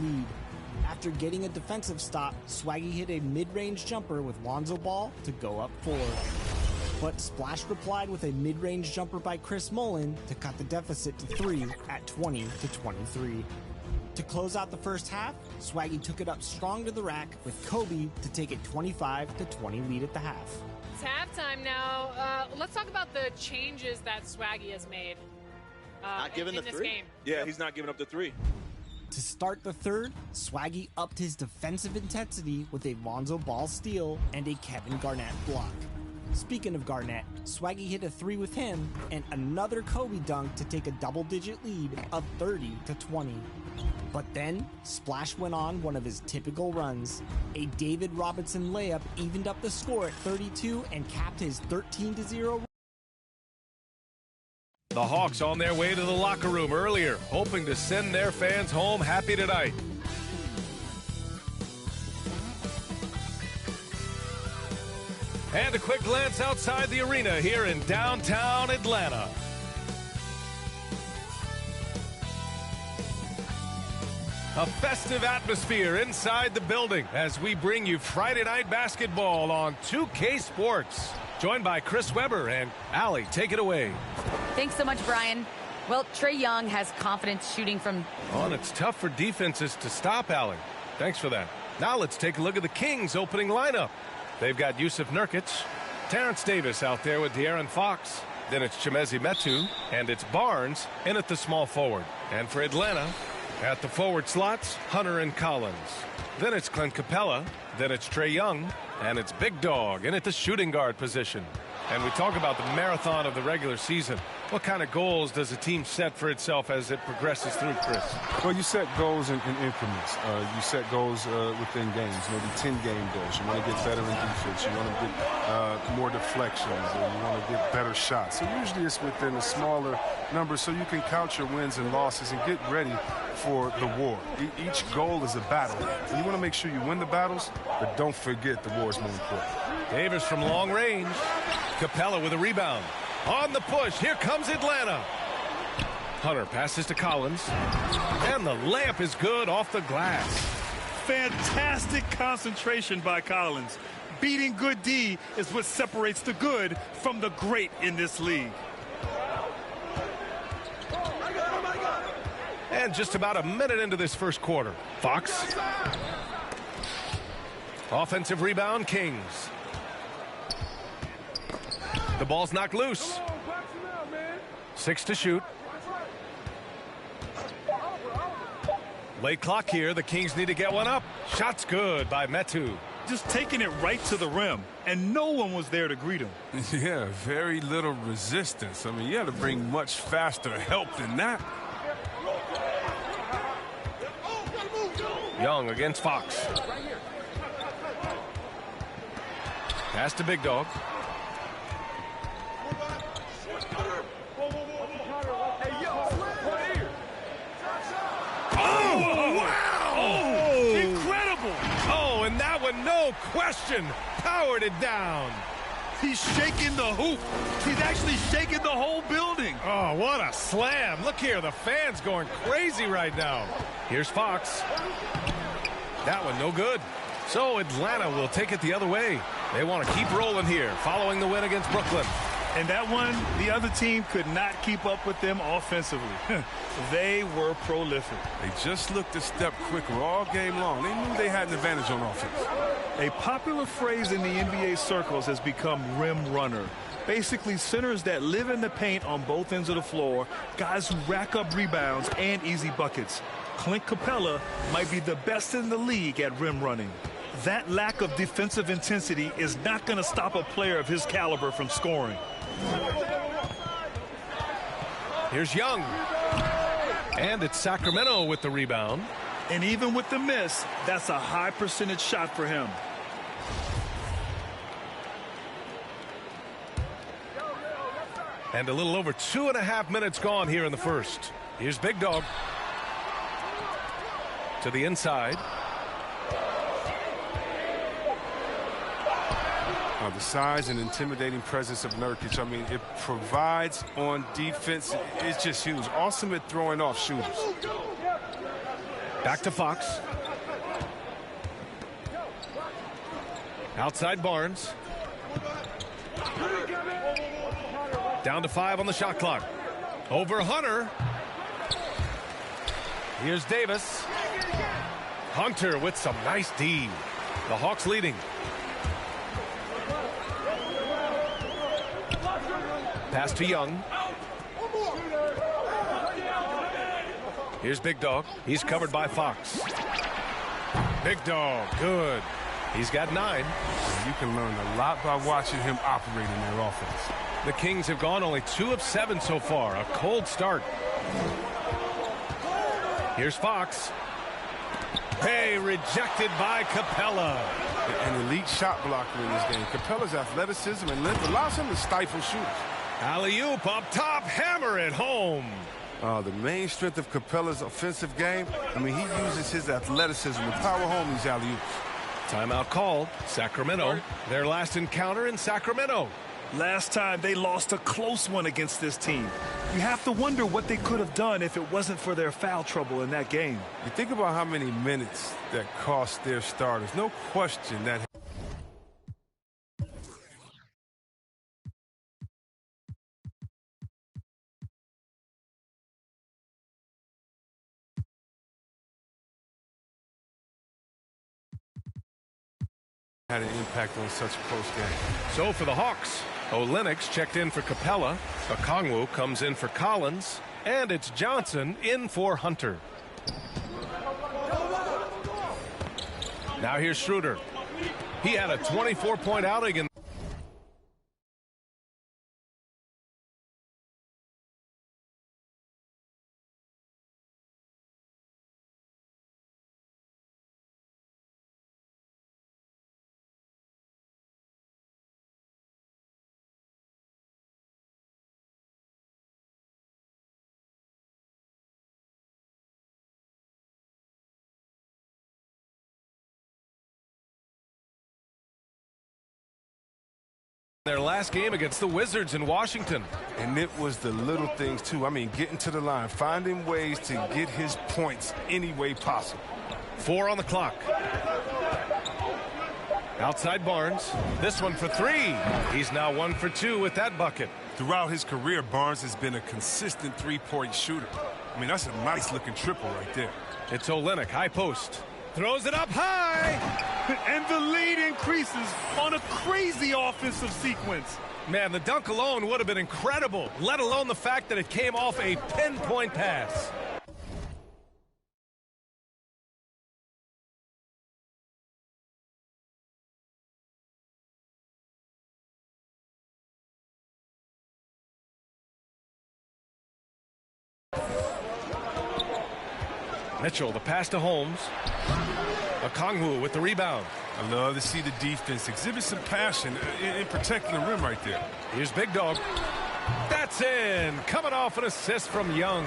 lead. After getting a defensive stop, Swaggy hit a mid-range jumper with Lonzo Ball to go up 4. But Splash replied with a mid-range jumper by Chris Mullin to cut the deficit to 3 at 20-23. To close out the first half, Swaggy took it up strong to the rack with Kobe to take a 25-20 lead at the half. It's halftime now. Let's talk about the changes that Swaggy has made in this game. Yeah, he's not giving up the 3. To start the third, Swaggy upped his defensive intensity with a Lonzo Ball steal and a Kevin Garnett block. Speaking of Garnett, Swaggy hit a 3 with him and another Kobe dunk to take a double-digit lead of 30-20. But then, Splash went on one of his typical runs. A David Robinson layup evened up the score at 32 and capped his 13-0. The Hawks on their way to the locker room earlier, hoping to send their fans home happy tonight. And a quick glance outside the arena here in downtown Atlanta. A festive atmosphere inside the building as we bring you Friday Night Basketball on 2K Sports. Joined by Chris Webber and Allie, take it away. Thanks so much, Brian. Well, Trae Young has confidence shooting from... Oh, and it's tough for defenses to stop Allie. Thanks for that. Now let's take a look at the Kings' opening lineup. They've got Yusuf Nurkic, Terrence Davis out there with De'Aaron Fox. Then it's Chimezie Metu, and it's Barnes in at the small forward. And for Atlanta, at the forward slots, Hunter and Collins. Then it's Clint Capella. Then it's Trae Young. And it's Big Dog in at the shooting guard position. And we talk about the marathon of the regular season. What kind of goals does a team set for itself as it progresses through, Chris? Well, you set goals in increments. You set goals within games, maybe 10-game goals. You want to get better in defense. You want to get more deflections, or you want to get better shots. So usually it's within a smaller number so you can count your wins and losses and get ready for the war. Each goal is a battle. And you want to make sure you win the battles, but don't forget the war is more important. Davis from long range. Capella with a rebound. On the push, here comes Atlanta. Hunter passes to Collins. And the layup is good off the glass. Fantastic concentration by Collins. Beating good D is what separates the good from the great in this league. And just about a minute into this first quarter. Fox. Offensive rebound, Kings. The ball's knocked loose. 6 to shoot. Late clock here. The Kings need to get one up. Shot's good by Metu. Just taking it right to the rim, and no one was there to greet him. Yeah, very little resistance. I mean, you had to bring much faster help than that. Young against Fox. Pass to Big Dog. No question, powered it down. He's shaking the hoop. He's actually shaking the whole building. Oh, what a slam. Look here, the fans going crazy right now. Here's Fox. That one no good. So Atlanta will take it the other way. They want to keep rolling here following the win against Brooklyn. And that one, the other team could not keep up with them offensively. They were prolific. They just looked a step quicker all game long. They knew they had an advantage on offense. A popular phrase in the NBA circles has become rim runner. Basically, centers that live in the paint on both ends of the floor, guys who rack up rebounds and easy buckets. Clint Capella might be the best in the league at rim running. That lack of defensive intensity is not going to stop a player of his caliber from scoring. Here's Young. And it's Sacramento with the rebound. And even with the miss, that's a high percentage shot for him. And a little over 2.5 minutes gone here in the first. Here's Big Dog. To the inside. The size and intimidating presence of Nurkic, I mean, it provides on defense. It's just huge. Awesome at throwing off shooters. Back to Fox. Outside Barnes. Down to 5 on the shot clock. Over Hunter. Here's Davis. Hunter with some nice D. The Hawks leading. Pass to Young. Here's Big Dog. He's covered by Fox. Big Dog, good. He's got 9. You can learn a lot by watching him operate in their offense. The Kings have gone only 2 of 7 so far. A cold start. Here's Fox. Hey, rejected by Capella. An elite shot blocker in this game. Capella's athleticism and length allows him to stifle shooters. Alley-oop up top, hammer it home. The main strength of Capella's offensive game, I mean, he uses his athleticism to power home these alley-oops. Timeout called. Sacramento. Their last encounter in Sacramento. Last time they lost a close one against this team. You have to wonder what they could have done if it wasn't for their foul trouble in that game. You think about how many minutes that cost their starters. No question that had an impact on such a close game. So for the Hawks, Olynyk checked in for Capella. Okongwu comes in for Collins. And it's Johnson in for Hunter. Now here's Schroeder. He had a 24-point outing in their last game against the Wizards in Washington. And it was the little things, too. I mean, getting to the line, finding ways to get his points any way possible. 4 on the clock. Outside Barnes. This one for 3. He's now 1 for 2 with that bucket. Throughout his career, Barnes has been a consistent three-point shooter. I mean, that's a nice-looking triple right there. It's Olynyk, high post. Throws it up high. And the lead increases on a crazy offensive sequence. Man, the dunk alone would have been incredible, let alone the fact that it came off a pinpoint pass. Mitchell, the pass to Holmes. Okongwu with the rebound. I love to see the defense exhibit some passion in protecting the rim right there. Here's Big Dog. That's in. Coming off an assist from Young.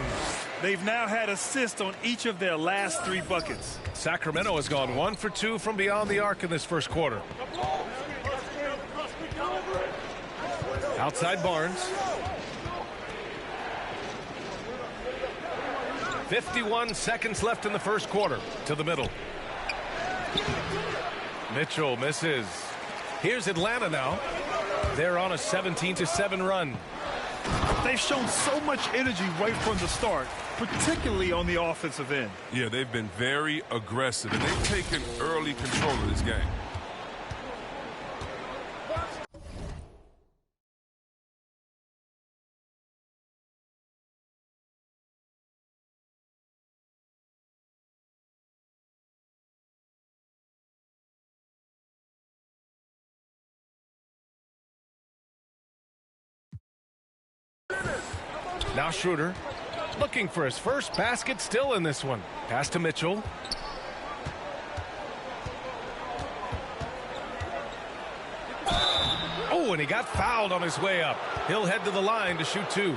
They've now had assists on each of their last 3 buckets. Sacramento has gone 1 for 2 from beyond the arc in this first quarter. Outside Barnes. 51 seconds left in the first quarter. To the middle. Mitchell misses. Here's Atlanta now. They're on a 17-7 run. They've shown so much energy right from the start, particularly on the offensive end. Yeah, they've been very aggressive, and they've taken early control of this game. Now Schroeder looking for his first basket, still in this one. Pass to Mitchell. Oh, and he got fouled on his way up. He'll head to the line to shoot 2.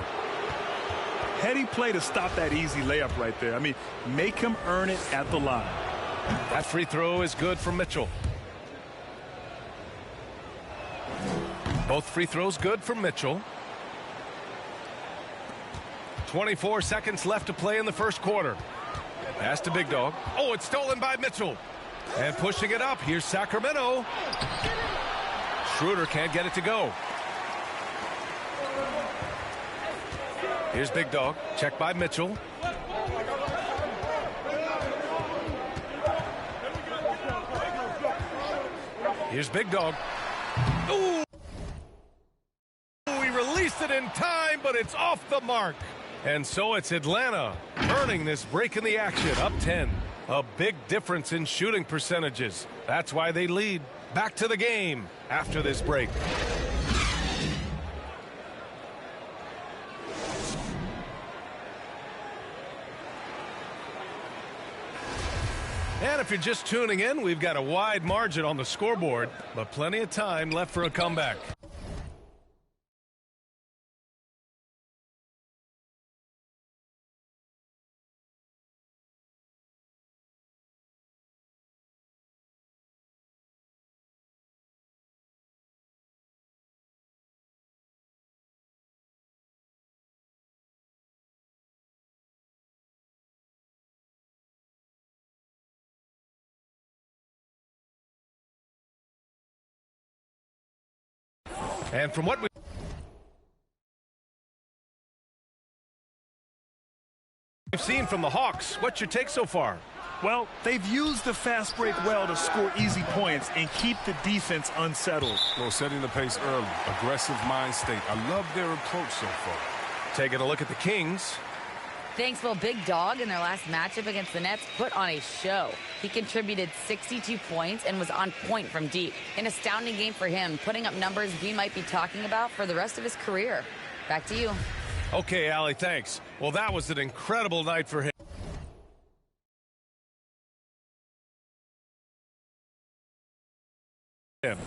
Heady play to stop that easy layup right there. I mean, make him earn it at the line. That free throw is good for Mitchell. Both free throws good for Mitchell. 24 seconds left to play in the first quarter. Pass to Big Dog. Oh, it's stolen by Mitchell. And pushing it up. Here's Sacramento. Schroeder can't get it to go. Here's Big Dog. Check by Mitchell. Here's Big Dog. Ooh! He released it in time, but it's off the mark. And so it's Atlanta earning this break in the action, up 10. A big difference in shooting percentages. That's why they lead. Back to the game after this break. And if you're just tuning in, we've got a wide margin on the scoreboard, but plenty of time left for a comeback. And from what we've seen from the Hawks, what's your take so far? Well, they've used the fast break well to score easy points and keep the defense unsettled. Well, setting the pace early, aggressive mind state. I love their approach so far. Taking a look at the Kings. Thanks, well, Big Dog in their last matchup against the Nets put on a show. He contributed 62 points and was on point from deep. An astounding game for him, putting up numbers we might be talking about for the rest of his career. Back to you. Okay, Allie, thanks. Well, that was an incredible night for him.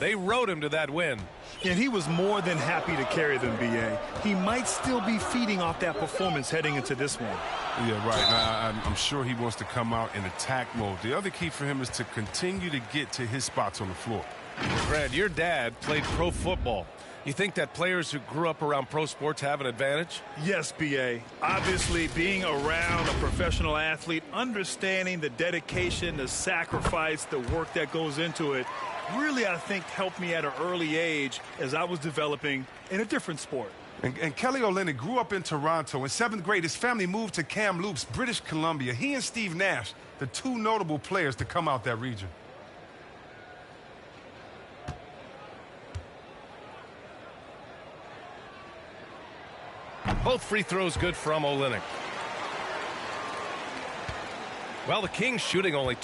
They rode him to that win. And he was more than happy to carry them, B.A. He might still be feeding off that performance heading into this one. Yeah, right. Now, I'm sure he wants to come out in attack mode. The other key for him is to continue to get to his spots on the floor. Brad, your dad played pro football. You think that players who grew up around pro sports have an advantage? Yes, B.A. Obviously, being around a professional athlete, understanding the dedication, the sacrifice, the work that goes into it, really, I think, helped me at an early age as I was developing in a different sport. And Kelly Olynyk grew up in Toronto. In 7th grade, his family moved to Kamloops, British Columbia. He and Steve Nash, the two notable players to come out that region. Both free throws good from Olynyk. Well, the Kings shooting only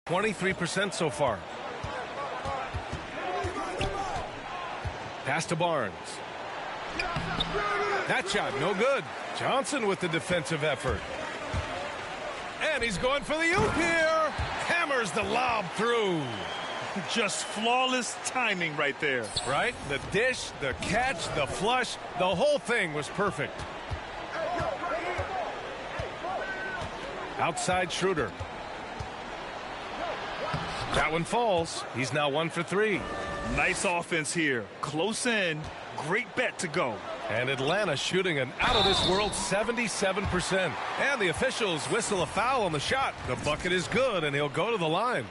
23% so far. Pass to Barnes. That shot, no good. Johnson with the defensive effort. And he's going for the oop here. Hammers the lob through. Just flawless timing right there. Right? The dish, the catch, the flush, the whole thing was perfect. Outside Schroeder. That one falls. He's now 1 for 3. Nice offense here. Close in. Great bet to go. And Atlanta shooting an out-of-this-world 77%. And the officials whistle a foul on the shot. The bucket is good, and he'll go to the line.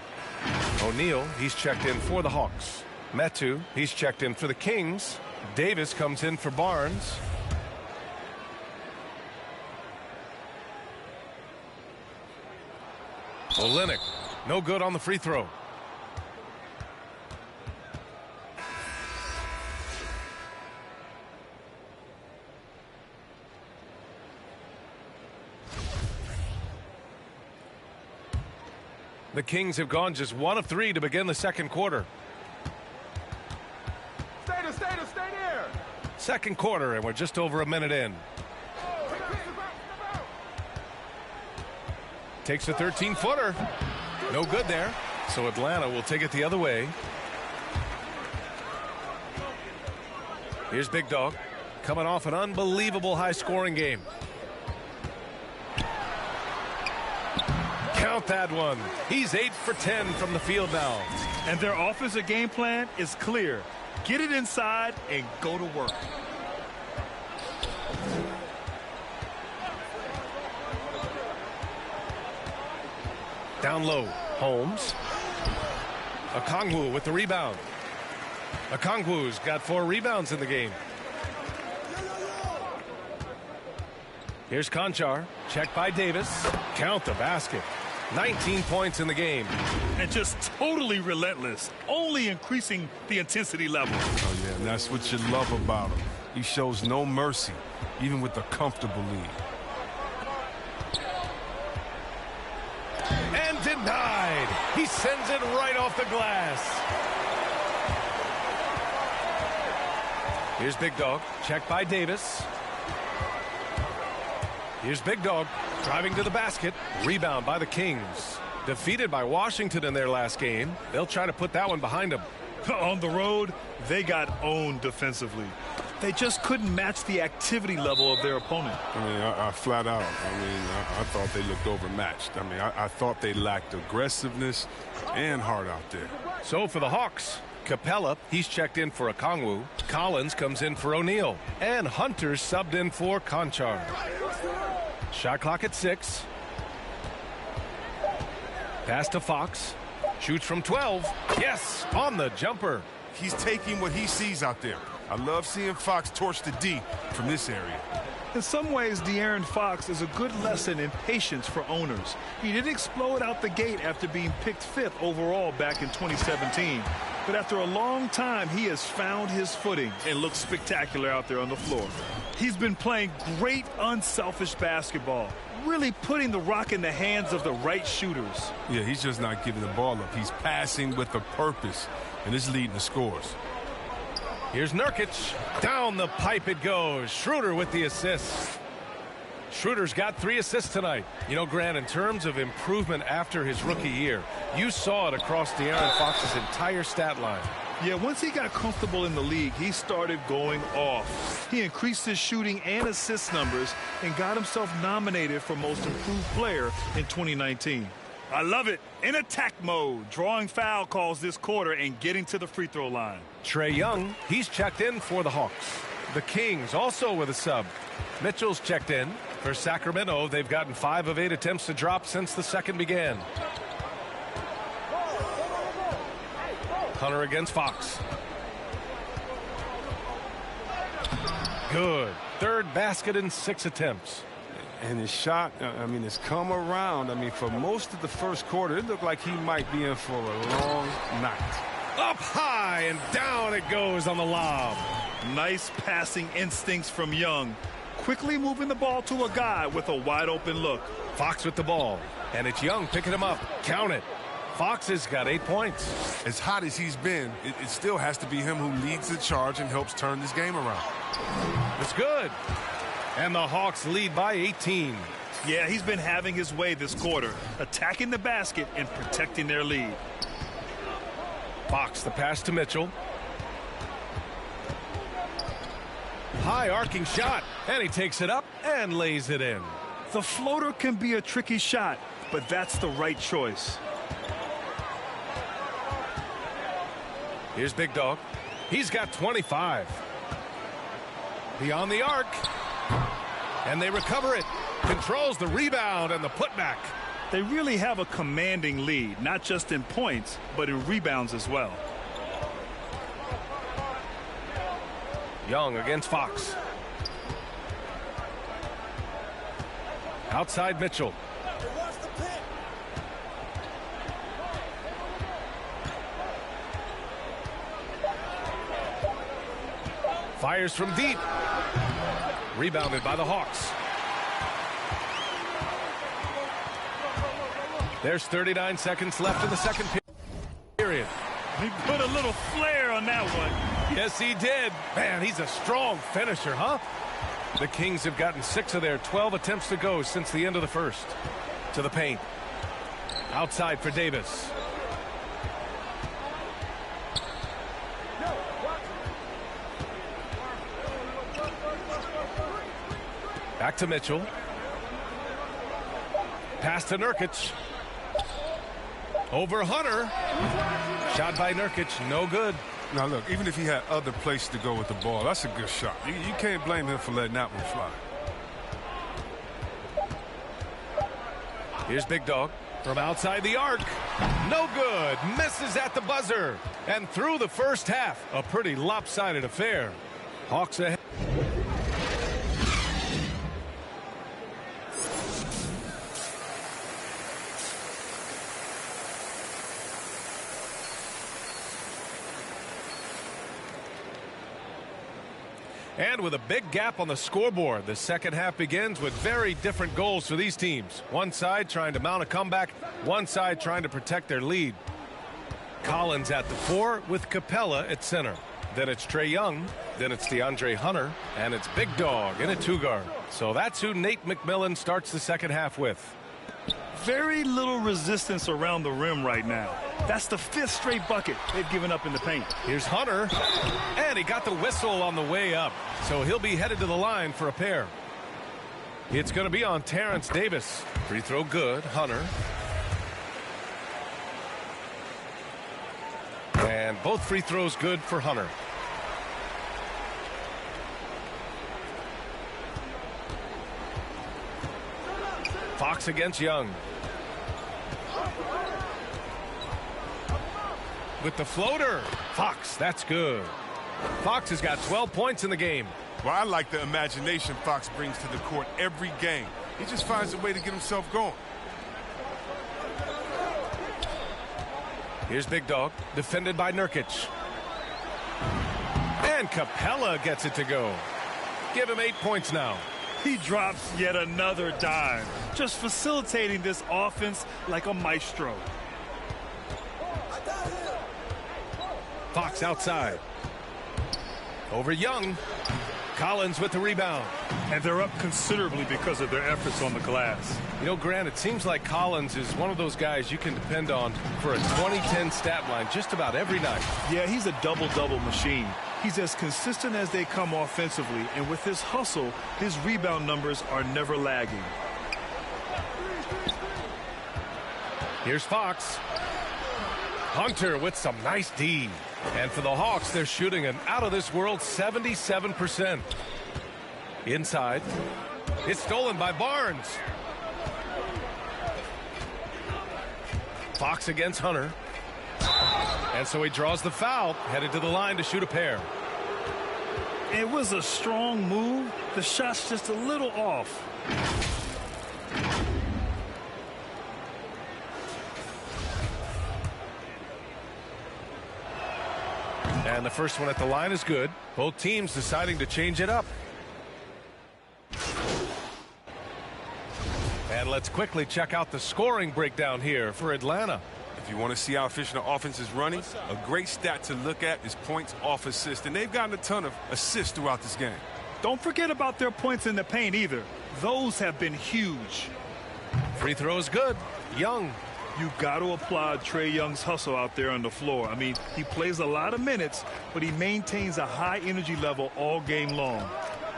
O'Neal, he's checked in for the Hawks. Metu, he's checked in for the Kings. Davis comes in for Barnes. Olynyk, no good on the free throw. The Kings have gone just 1 of 3 to begin the second quarter. Stay there. Second quarter, and we're just over a minute in. Takes a 13-footer. No good there. So Atlanta will take it the other way. Here's Big Dog, coming off an unbelievable high-scoring game. Count that one. He's 8 for 10 from the field now. And their offensive game plan is clear. Get it inside and go to work. Down low, Holmes. Okongwu with the rebound. Okongwu's got 4 rebounds in the game. Here's Konchar. Checked by Davis. Count the basket. 19 points in the game. And just totally relentless. Only increasing the intensity level. Oh, yeah, and that's what you love about him. He shows no mercy, even with a comfortable lead. And denied. He sends it right off the glass. Here's Big Dog. Checked by Davis. Here's Big Dog driving to the basket. Rebound by the Kings. Defeated by Washington in their last game. They'll try to put that one behind them. On the road, they got owned defensively. They just couldn't match the activity level of their opponent. I mean, I flat out, I thought they looked overmatched. I mean, I thought they lacked aggressiveness and heart out there. So for the Hawks, Capella, he's checked in for Okongwu. Collins comes in for O'Neal. And Hunter subbed in for Konchar. Shot clock at 6. Pass to Fox. Shoots from 12. Yes, on the jumper. He's taking what he sees out there. I love seeing Fox torch the D from this area. In some ways, De'Aaron Fox is a good lesson in patience for owners. He didn't explode out the gate after being picked 5th overall back in 2017. But after a long time, he has found his footing and looks spectacular out there on the floor. He's been playing great, unselfish basketball, really putting the rock in the hands of the right shooters. Yeah, he's just not giving the ball up. He's passing with a purpose, and it's leading to scores. Here's Nurkic. Down the pipe it goes. Schroeder with the assist. Schroeder's got 3 assists tonight. You know, Grant, in terms of improvement after his rookie year, you saw it across De'Aaron Fox's entire stat line. Yeah, once he got comfortable in the league, he started going off. He increased his shooting and assist numbers and got himself nominated for Most Improved Player in 2019. I love it. In attack mode, drawing foul calls this quarter and getting to the free throw line. Trae Young, he's checked in for the Hawks. The Kings also with a sub. Mitchell's checked in. For Sacramento, they've gotten 5 of 8 attempts to drop since the second began. Hunter against Fox. Good. 3rd basket in 6 attempts. And his shot, I mean, it's come around. I mean, for most of the first quarter, it looked like he might be in for a long night. Up high and down it goes on the lob. Nice passing instincts from Young. Quickly moving the ball to a guy with a wide open look. Fox with the ball. And it's Young picking him up. Count it. Fox has got 8 points. As hot as he's been, it still has to be him who leads the charge and helps turn this game around. It's good. And the Hawks lead by 18. Yeah, he's been having his way this quarter, attacking the basket and protecting their lead. Fox, the pass to Mitchell. High arcing shot, and he takes it up and lays it in. The floater can be a tricky shot, but that's the right choice. Here's Big Dog. He's got 25. Beyond the arc. And they recover it. Controls the rebound and the putback. They really have a commanding lead, not just in points, but in rebounds as well. Young against Fox. Outside Mitchell. Fires from deep. Rebounded by the Hawks. There's 39 seconds left in the second period. He put a little flair on that one. Yes, he did. Man, he's a strong finisher, huh? The Kings have gotten 6 of their 12 attempts to go since the end of the first. To the paint. Outside for Davis. Back to Mitchell. Pass to Nurkic. Over Hunter. Shot by Nurkic, no good. Now, look, even if he had other places to go with the ball, that's a good shot. You can't blame him for letting that one fly. Here's Big Dog from outside the arc. No good. Misses at the buzzer. And through the first half, a pretty lopsided affair. Hawks ahead. And with a big gap on the scoreboard, the second half begins with very different goals for these teams. One side trying to mount a comeback, one side trying to protect their lead. Collins at the 4 with Capella at center. Then it's Trae Young, then it's DeAndre Hunter, and it's Big Dog in a 2-guard. So that's who Nate McMillan starts the second half with. Very little resistance around the rim right now. That's the 5th straight bucket they've given up in the paint. Here's Hunter, and he got the whistle on the way up, so he'll be headed to the line for a pair. It's going to be on Terrence Davis. Free throw good, Hunter. And both free throws good for Hunter. Fox against Young. With the floater. Fox, that's good. Fox has got 12 points in the game. Well, I like the imagination Fox brings to the court every game. He just finds a way to get himself going. Here's Big Dog, defended by Nurkic. And Capella gets it to go. Give him 8 points now. He drops yet another dime, just facilitating this offense like a maestro. Fox outside. Over Young. Collins with the rebound. And they're up considerably because of their efforts on the glass. You know, Grant, it seems like Collins is one of those guys you can depend on for a 2010 stat line just about every night. Yeah, he's a double-double machine. He's as consistent as they come offensively, and with his hustle, his rebound numbers are never lagging. Here's Fox. Hunter with some nice D. And for the Hawks, they're shooting an out-of-this-world 77%. Inside. It's stolen by Barnes. Fox against Hunter. And so he draws the foul, headed to the line to shoot a pair. It was a strong move. The shot's just a little off. And the first one at the line is good. Both teams deciding to change it up. And let's quickly check out the scoring breakdown here for Atlanta. If you want to see how efficient the offense is running, a great stat to look at is points off assist. And they've gotten a ton of assists throughout this game. Don't forget about their points in the paint either. Those have been huge. Free throw is good. Young. You've got to applaud Trae Young's hustle out there on the floor. I mean, he plays a lot of minutes, but he maintains a high energy level all game long.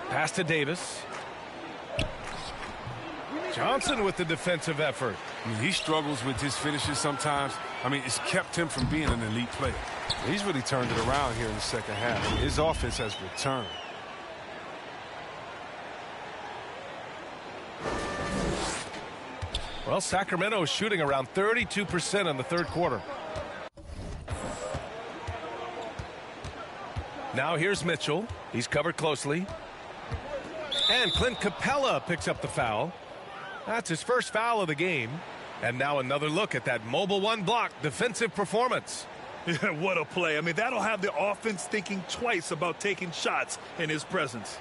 Pass to Davis. Johnson with the defensive effort. I mean, he struggles with his finishes sometimes. I mean, it's kept him from being an elite player. He's really turned it around here in the second half. I mean, his offense has returned. Well, Sacramento is shooting around 32% in the third quarter. Now here's Mitchell. He's covered closely. And Clint Capella picks up the foul. That's his first foul of the game. And now another look at that mobile one block defensive performance. Yeah, what a play. I mean, that'll have the offense thinking twice about taking shots in his presence.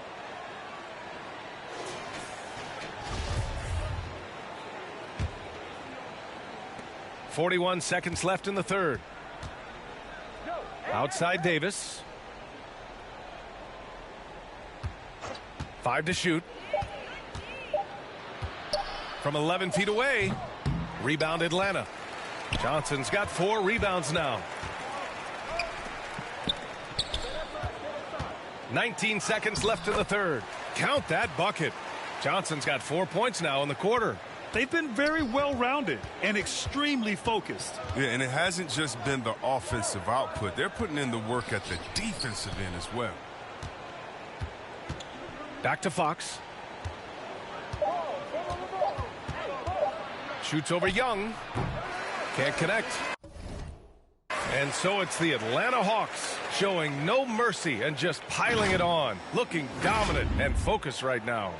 .41 seconds left in the third. Outside Davis. 5 to shoot. From 11 feet away. Rebound Atlanta. Johnson's got 4 rebounds now. 19 seconds left in the third. Count that bucket. Johnson's got 4 points now in the quarter. they've been very well-rounded and extremely focused. Yeah, and it hasn't just been the offensive output. They're putting in the work at the defensive end as well. Back to Fox. Shoots over Young. Can't connect. And so it's the Atlanta Hawks showing no mercy and just piling it on. Looking dominant and focused right now.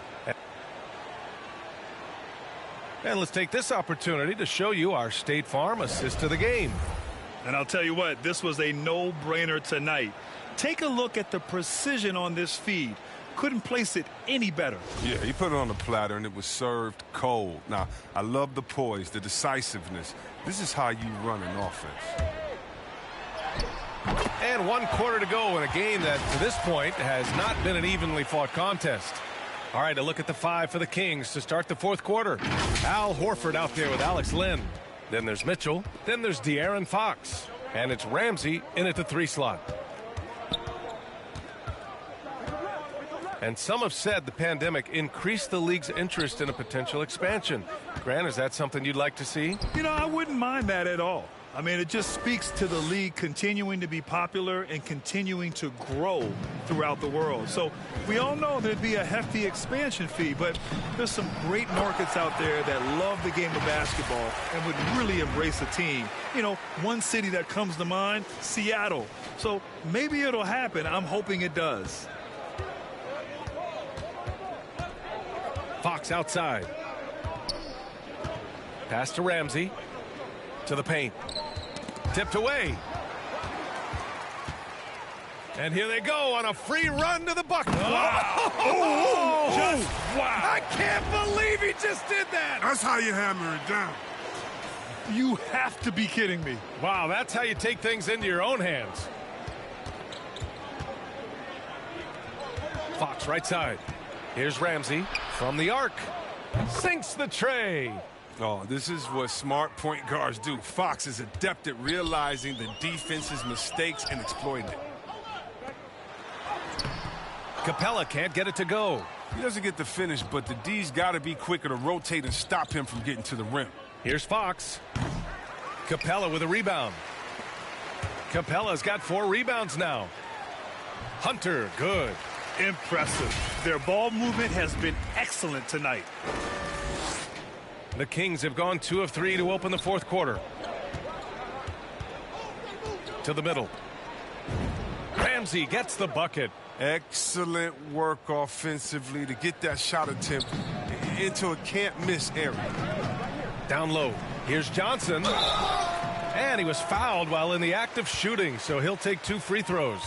And let's take this opportunity to show you our State Farm assist to the game. And I'll tell you what, this was a no-brainer tonight. Take a look at the precision on this feed. Couldn't place it any better. Yeah, he put it on the platter and it was served cold. Now, I love the poise, the decisiveness. This is how you run an offense. And 1 quarter to go in a game that, to this point, has not been an evenly fought contest. All right, a look at the 5 for the Kings to start the 4th quarter. Al Horford out there with Alex Len. Then there's Mitchell. Then there's De'Aaron Fox. And it's Ramsey in at the 3 slot. And some have said the pandemic increased the league's interest in a potential expansion. Grant, is that something you'd like to see? You know, I wouldn't mind that at all. I mean, it just speaks to the league continuing to be popular and continuing to grow throughout the world. So we all know there'd be a hefty expansion fee, but there's some great markets out there that love the game of basketball and would really embrace a team. You know, one city that comes to mind, Seattle. So maybe it'll happen. I'm hoping it does. Fox outside. Pass to Ramsey. To the paint. Tipped away. And here they go on a free run to the bucket. Wow. Wow. I can't believe he just did that. That's how you hammer it down. You have to be kidding me. Wow, that's how you take things into your own hands. Fox right side. Here's Ramsey from the arc. Sinks the tray. Oh, this is what smart point guards do. Fox is adept at realizing the defense's mistakes and exploiting it. Capella can't get it to go. He doesn't get the finish, but the D's got to be quicker to rotate and stop him from getting to the rim. Here's Fox. Capella with a rebound. Capella's got 4 rebounds now. Hunter, good. Impressive. Their ball movement has been excellent tonight. The Kings have gone 2 of 3 to open the 4th quarter. To the middle. Ramsey gets the bucket. Excellent work offensively to get that shot attempt into a can't-miss area. Down low. Here's Johnson. And he was fouled while in the act of shooting, so he'll take 2 free throws.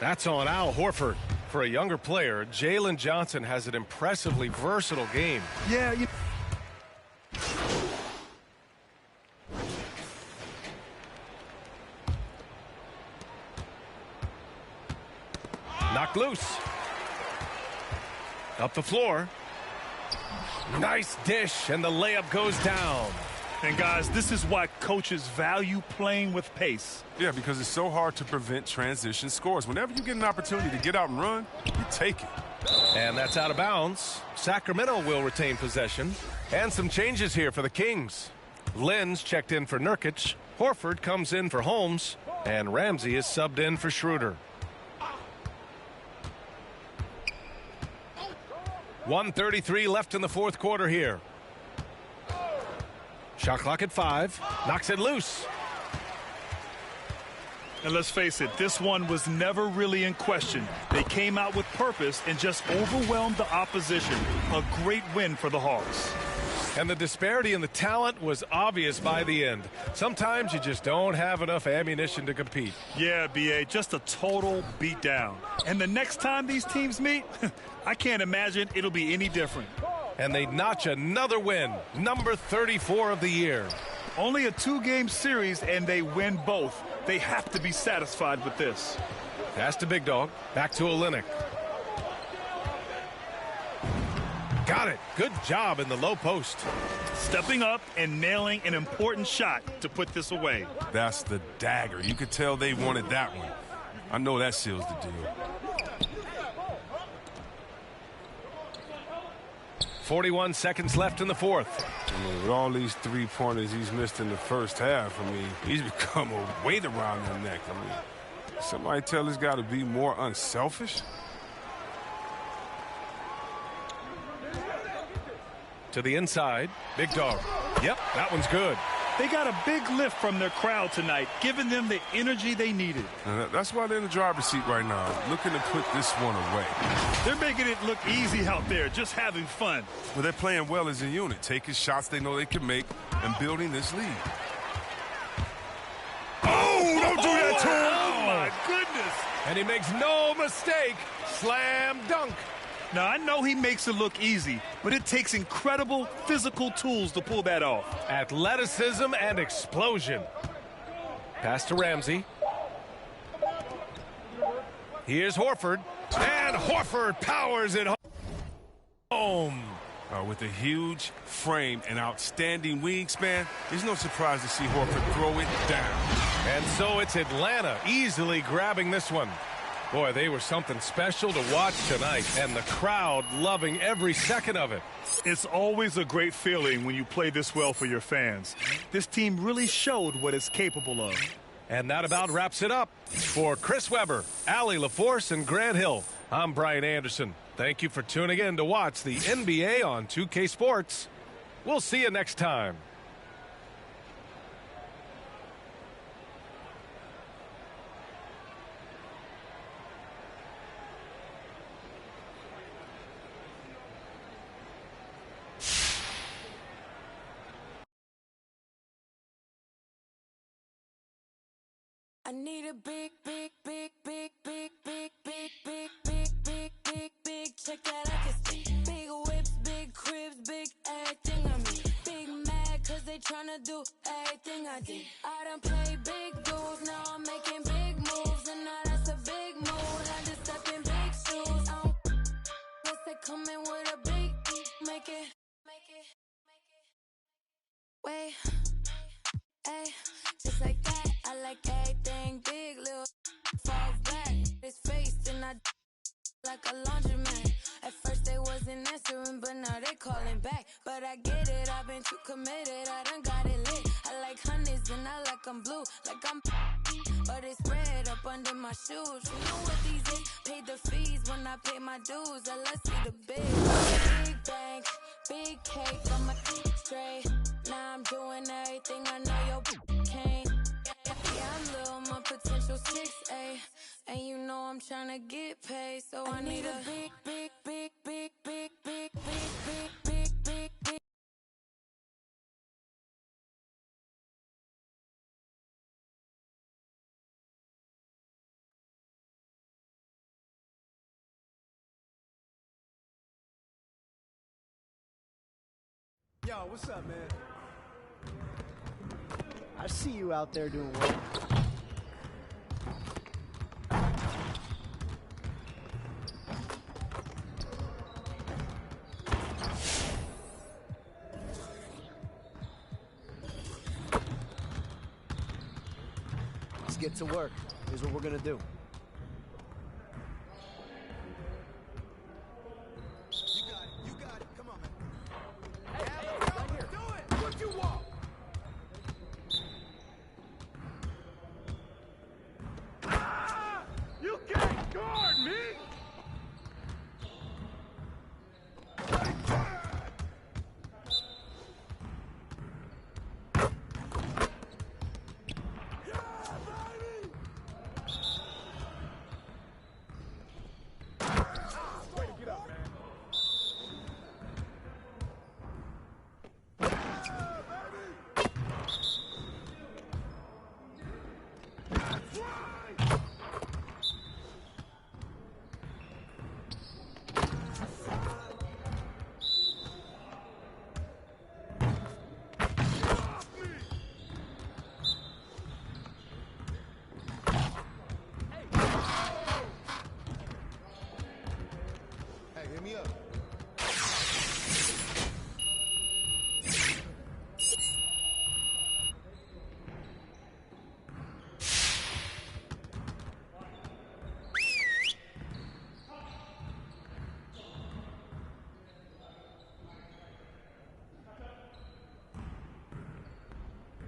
That's on Al Horford. For a younger player, Jalen Johnson has an impressively versatile game. Yeah, Knocked loose. Up the floor. Nice dish, and the layup goes down. And guys, this is why coaches value playing with pace. Yeah, because it's so hard to prevent transition scores. Whenever you get an opportunity to get out and run, you take it. And that's out of bounds. Sacramento will retain possession. And some changes here for the Kings. Lenz checked in for Nurkic. Horford comes in for Holmes. And Ramsey is subbed in for Schroeder. 1:33 left in the 4th quarter here. Shot clock at 5. Knocks it loose. And let's face it, this one was never really in question. They came out with purpose and just overwhelmed the opposition. A great win for the Hawks. And the disparity in the talent was obvious by the end. Sometimes you just don't have enough ammunition to compete. Yeah, B.A., just a total beatdown. And the next time these teams meet, I can't imagine it'll be any different. And they notch another win, number 34 of the year. Only a 2-game series, and they win both. They have to be satisfied with this. Pass to Big Dog. Back to Olynyk. Got it. Good job in the low post. Stepping up and nailing an important shot to put this away. That's the dagger. You could tell they wanted that one. I know that seals the deal. 41 seconds left in the fourth. I mean, with all these three-pointers he's missed in the first half, I mean, he's become a weight around their neck. I mean, somebody tell this guy to be more unselfish? To the inside. Big dog. Yep, that one's good. They got a big lift from their crowd tonight, giving them the energy they needed. That's why they're in the driver's seat right now, looking to put this one away. They're making it look easy out there, just having fun. Well, they're playing well as a unit, taking shots they know they can make and building this lead. Oh, don't do that to him. Oh, my goodness. And he makes no mistake. Slam dunk. Now, I know he makes it look easy, but it takes incredible physical tools to pull that off. Athleticism and explosion. Pass to Ramsey. Here's Horford. And Horford powers it home. With a huge frame and outstanding wingspan, there's no surprise to see Horford throw it down. And so it's Atlanta easily grabbing this one. Boy, they were something special to watch tonight, and the crowd loving every second of it. It's always a great feeling when you play this well for your fans. This team really showed what it's capable of. And that about wraps it up. For Chris Webber, Allie LaForce, and Grant Hill, I'm Brian Anderson. Thank you for tuning in to watch the NBA on 2K Sports. We'll see you next time. I need a big, big, big, big, big, big, big, big, big, big, big, big check that I can see. Big whips, big cribs, big everything on me. Big mad cause they tryna do everything I did. I done played big dudes, now I'm making big moves. And now that's a big move, had to step in big shoes. I don't guess they coming with a big make it. Wait, ayy, just like that, I like everything big, little fall back, his face, and I like a laundromat. At first they wasn't answering, but now they calling back. But I get it, I've been too committed, I done got it lit. I like honeys and I like them blue, like I'm but it's red up under my shoes. You know what these is? Paid the fees when I pay my dues. I let's see the big bank, big cake, I'm a straight. Now I'm doing everything I know your can't. Yeah, I'm little, my potential 6'8", and you know I'm tryna get paid, so I need a big, big, big, big, big, big, big, big, big, big, big. Yo, what's up, man? I see you out there doing well. Let's get to work. Here's what we're gonna do. You got it. Come on, man. Hey, right here. Do it. What you want? You can't guard me!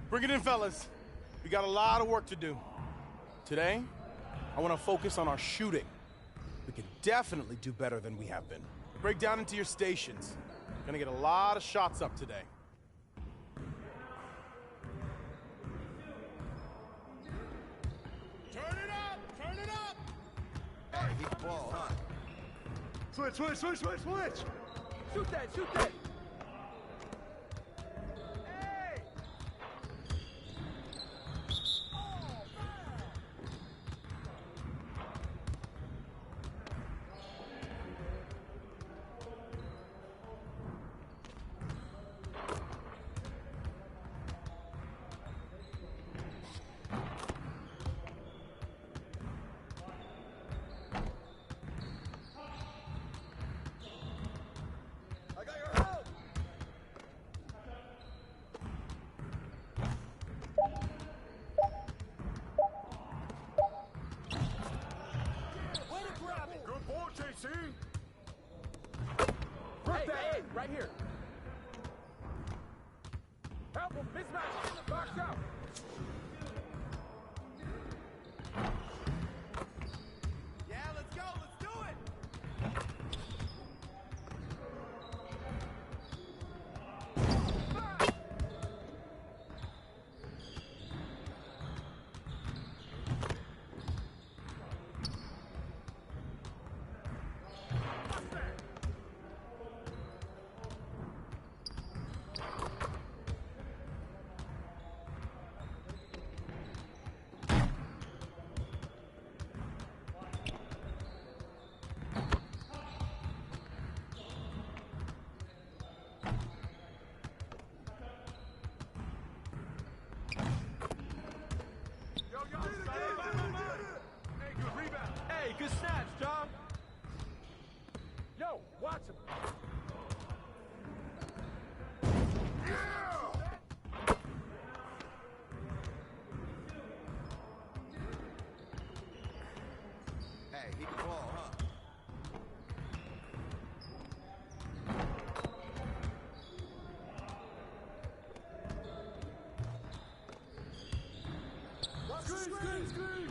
Bring it in, fellas. We got a lot of work to do. Today, I want to focus on our shooting. We can definitely do better than we have been. Break down into your stations. Gonna get a lot of shots up today. Turn it up! Turn it up! Hey, he's the ball, huh? Switch! Shoot that! Shoot that! Hey! I got your help! Way to grab it! Good ball, JC. Hey, right here. Help him, mismatch. Box out. Yeah, let's go. Let's do it. Hey, good rebound. Hey, good snatch, John. Yo, watch him. Hey, he can ball, huh? Screen!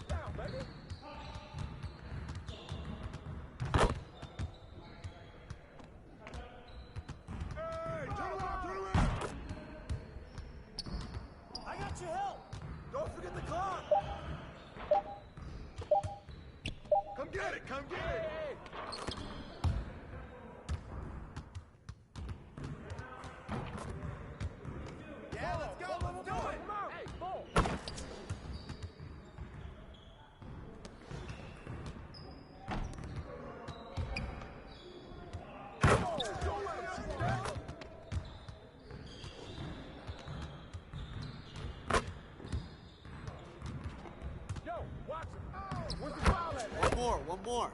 Down, baby. Hey, turn around. I got your help. Don't forget the clock. Come get it. Hey. Yeah, let's go. Let's do it. Come on. Hey, ball. Don't let him shoot that. Yo, watch him. Where's the foul at, man? One more.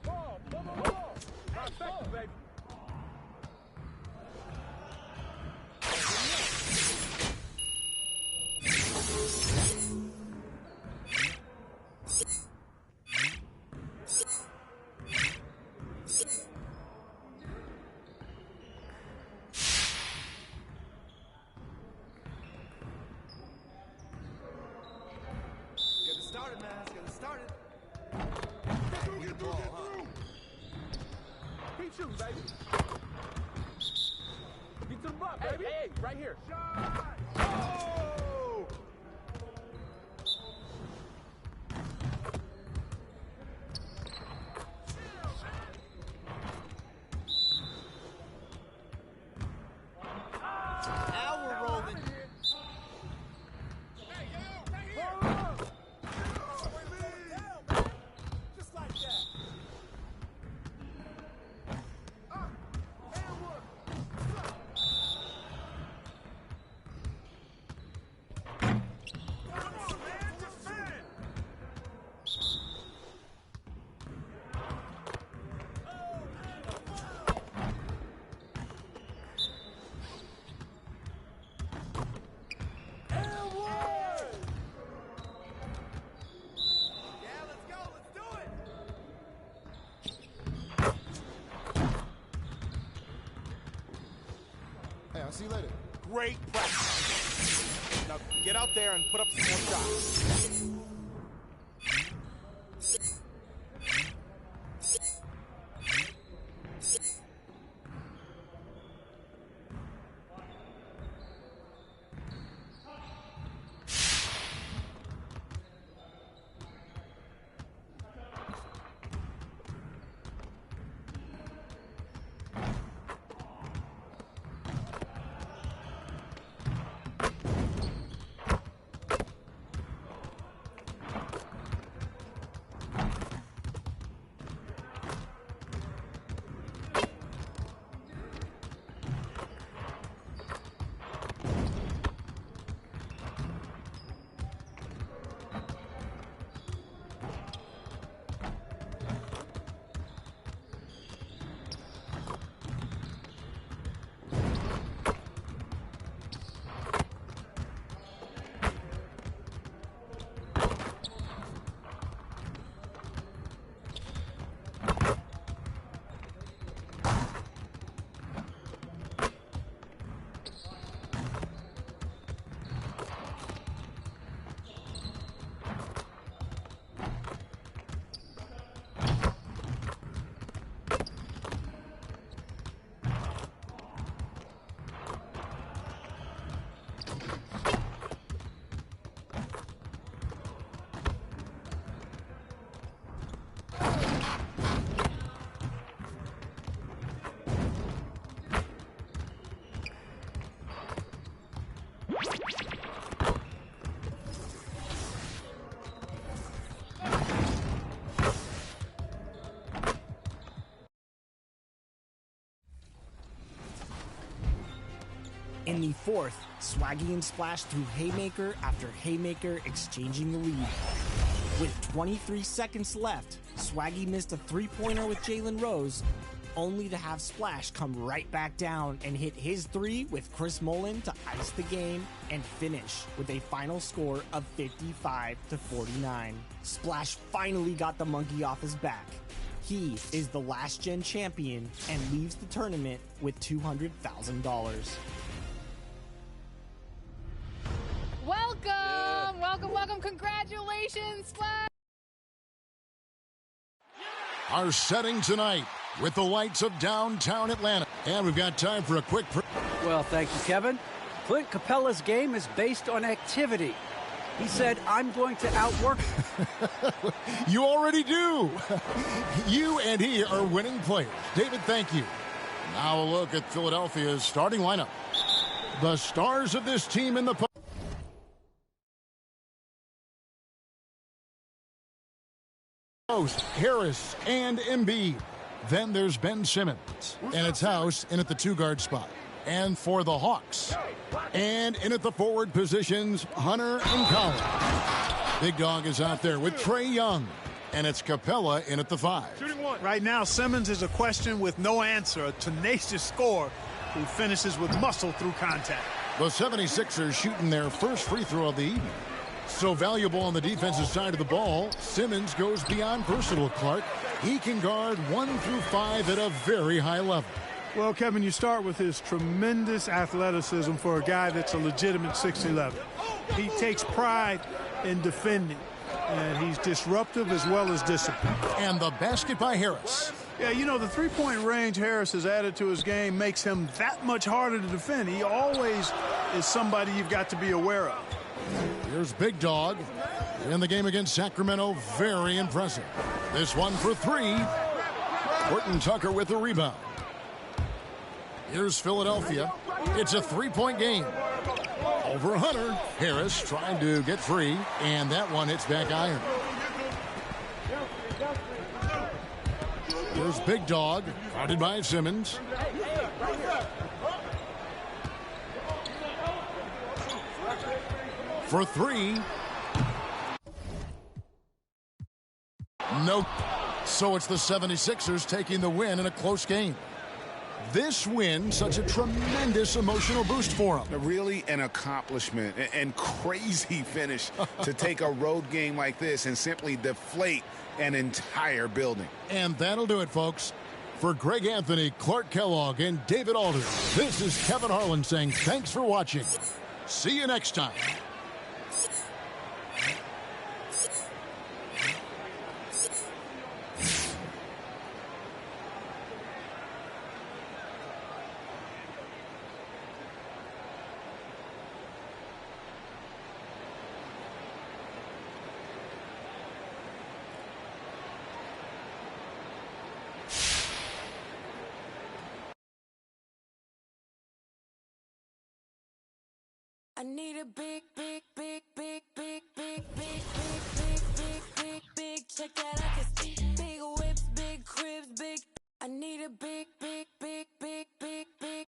Ball. Respect him, baby. Get it started, man. Let's get it started. Get Get through. ball, huh? Keep shooting, baby. Get to the block, baby. Hey, right here. Oh! Now we're rolling. Hold up. Just like See you later. Great practice. Now get out there and put up some more shots. In the fourth, Swaggy and Splash threw haymaker after haymaker, exchanging the lead. With 23 seconds left, Swaggy missed a three-pointer with Jalen Rose, only to have Splash come right back down and hit his three with Chris Mullin to ice the game and finish with a final score of 55-49. Splash finally got the monkey off his back. He is the last gen champion and leaves the tournament with $200,000. Welcome. Congratulations, Splash. Are setting tonight with the lights of downtown Atlanta. And we've got time for a quick... Well, thank you, Kevin. Clint Capella's game is based on activity. He said, I'm going to outwork... You already do. You and he are winning players. David, thank you. Now a look at Philadelphia's starting lineup. The stars of this team in the... Harris and Embiid. Then there's Ben Simmons. And it's House in at the two-guard spot. And for the Hawks. And in at the forward positions, Hunter and Collins. Big Dog is out there with Trae Young. And it's Capella in at the 5. Right now, Simmons is a question with no answer. A tenacious scorer who finishes with muscle through contact. The 76ers shooting their first free throw of the evening. So valuable on the defensive side of the ball, Simmons goes beyond personal, Clark. He can guard 1 through 5 at a very high level. Well, Kevin, you start with his tremendous athleticism for a guy that's a legitimate 6'11". He takes pride in defending, and he's disruptive as well as disciplined. And the basket by Harris. Yeah, you know, the three-point range Harris has added to his game makes him that much harder to defend. He always is somebody you've got to be aware of. Here's Big Dog in the game against Sacramento. Very impressive. This one for 3. Horton Tucker with the rebound. Here's Philadelphia. It's a three-point game. Over Hunter. Harris trying to get free, and that one hits back iron. Here's Big Dog, guarded by Simmons. For 3. Nope. So it's the 76ers taking the win in a close game. This win, such a tremendous emotional boost for them. Really an accomplishment and crazy finish to take a road game like this and simply deflate an entire building. And that'll do it, folks. For Greg Anthony, Clark Kellogg, and David Alder, this is Kevin Harlan saying thanks for watching. See you next time. I need a big, big, big, big, big, big, big, big, big, big, big, big check that I can see. Big whips, big cribs, big. I need a big, big, big, big, big, big.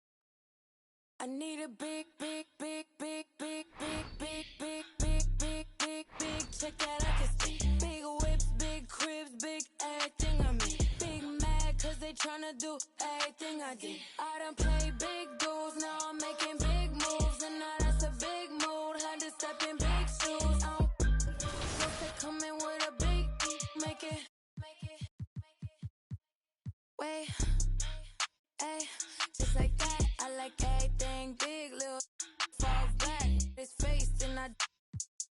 I need a big, big, big, big, big, big, big, big, big, big, big, big check that I can see. Big whips, big cribs, big everything I mean. Big mad 'cause they tryna do everything I did. I done played big dudes, now I'm making big moves, and now that's a big mood. Had to step in big shoes. Guess they coming with a big, make it. Wait, ayy, just like that. I like everything big, little fall back. His face and I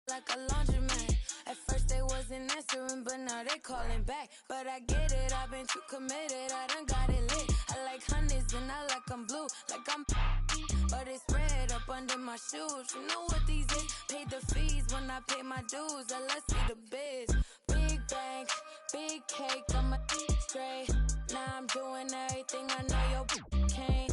like a laundromat. At first they wasn't answering, but now they calling back. But I get it, I've been too committed, I done got it lit. I like honeys and I like them blue, like I'm but it's red up under my shoes. You know what these is? Paid the fees when I pay my dues. Let's see the biz. Big bank, big cake, I'm a straight. Now I'm doing everything I know your can't.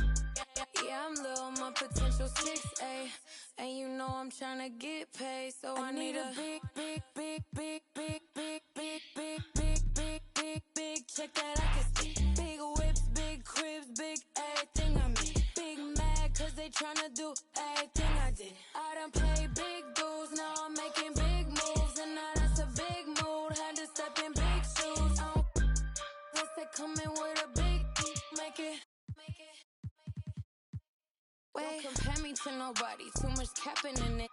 Yeah, I'm little, my potential 6A. And you know I'm tryna get paid, so I need a big, big, big, big, big, big, big, big, big, big, big, big check that I can see. Big whips, big cribs, big everything I mean. Big mad 'cause they tryna do everything I did. I done played big dudes, now I'm making big moves, and now that's a big mood. Had to step in big shoes. Guess they coming with a big, make it. Don't compare me to nobody, too much capping in it.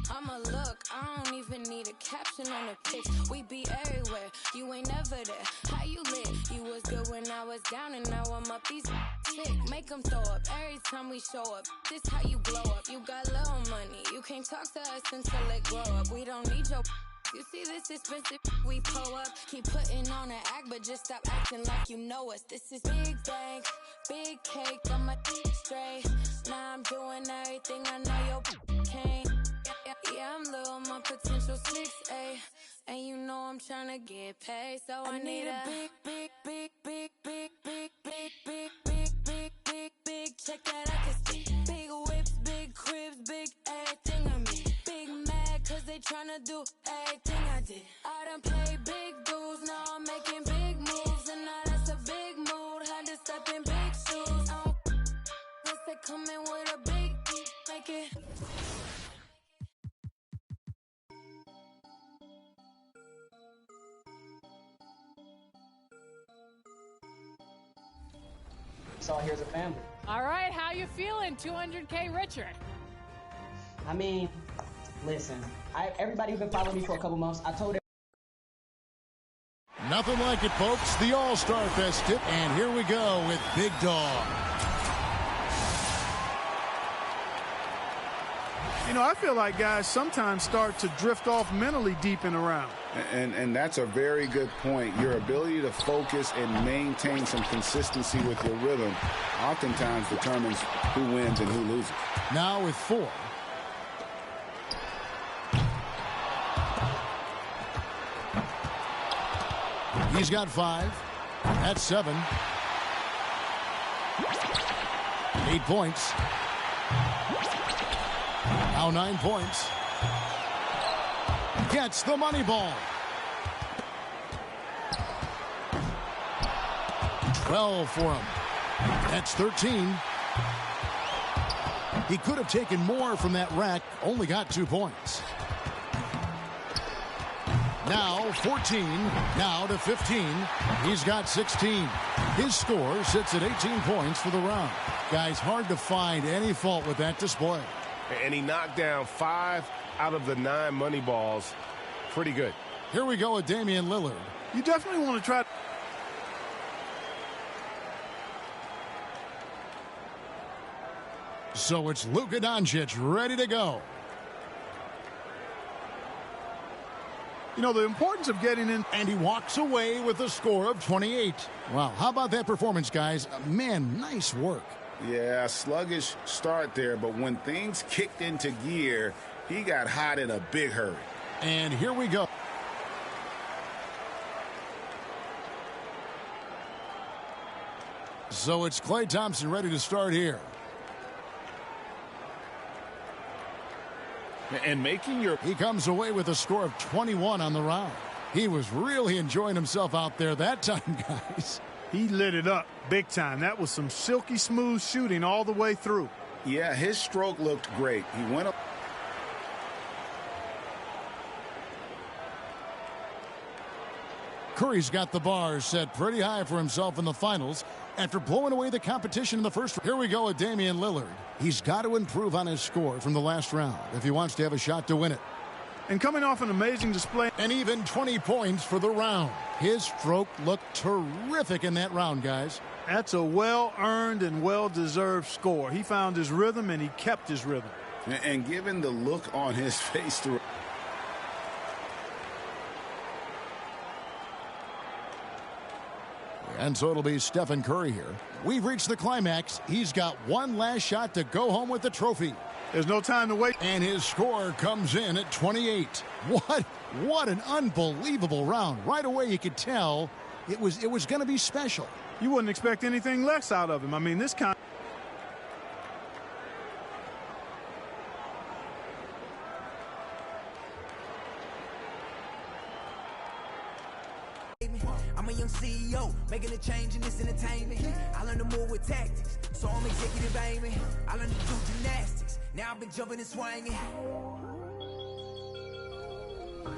I'ma look, I don't even need a caption on the pic. We be everywhere, you ain't never there. How you lit? You was good when I was down, and now I'm up. These sick, make them throw up every time we show up. This how you blow up. You got little money, you can't talk to us until it grow up. We don't need your. You see this expensive, we pull up. Keep putting on an act, but just stop acting like you know us. This is big bank, big cake, I'm a straight. Now I'm doing everything I know your can't. Yeah, I'm little, my potential 6A. And you know I'm tryna get paid, so I need a big, big, big, big, big, big, big, big, big, big, big, big check that I can see. Big whips, big cribs, big everything I mean. Big mad 'cause they tryna do everything I did. I done played big dudes, now I'm making big moves, and now that's a big mood. Had to step in big shoes. Guess they coming with a big, make it. Us all here as a family. All right, how you feeling? 200K richer. I mean, listen, everybody who's been following me for a couple months, I told Nothing like it, folks. The All-Star Fest tip, and here we go with Big Dog. You know, I feel like guys sometimes start to drift off mentally deep in a round. And that's a very good point. Your ability to focus and maintain some consistency with your rhythm oftentimes determines who wins and who loses. Now with 4. He's got 5. That's 7. 8 points. Now 9 points. Gets the money ball. 12 for him. That's 13. He could have taken more from that rack, only got 2 points. Now 14, now to 15. He's got 16. His score sits at 18 points for the round. Guys, hard to find any fault with that display. And he knocked down 5 out of the 9 money balls. Pretty good. Here we go with Damian Lillard. You definitely want to try. So it's Luka Doncic ready to go. You know, the importance of getting in. And he walks away with a score of 28. Wow, how about that performance, guys? Man, nice work. Yeah, sluggish start there, but when things kicked into gear, he got hot in a big hurry. And here we go. So it's Klay Thompson ready to start here. And making your... He comes away with a score of 21 on the round. He was really enjoying himself out there that time, guys. He lit it up big time. That was some silky smooth shooting all the way through. Yeah, his stroke looked great. He went up. Curry's got the bar set pretty high for himself in the finals after blowing away the competition in the first. Here we go with Damian Lillard. He's got to improve on his score from the last round if he wants to have a shot to win it. And coming off an amazing display. And even 20 points for the round. His stroke looked terrific in that round, guys. That's a well-earned and well-deserved score. He found his rhythm, and he kept his rhythm. And given the look on his face through. And so it'll be Stephen Curry here. We've reached the climax. He's got one last shot to go home with the trophy. There's no time to wait. And his score comes in at 28. What an unbelievable round. Right away you could tell it was going to be special. You wouldn't expect anything less out of him. I mean, this kind. I'm a young CEO, making a change in this entertainment. I learned to move with tactics, so I'm executive aiming. I learned to do gymnastics, now I've been jumping and swinging.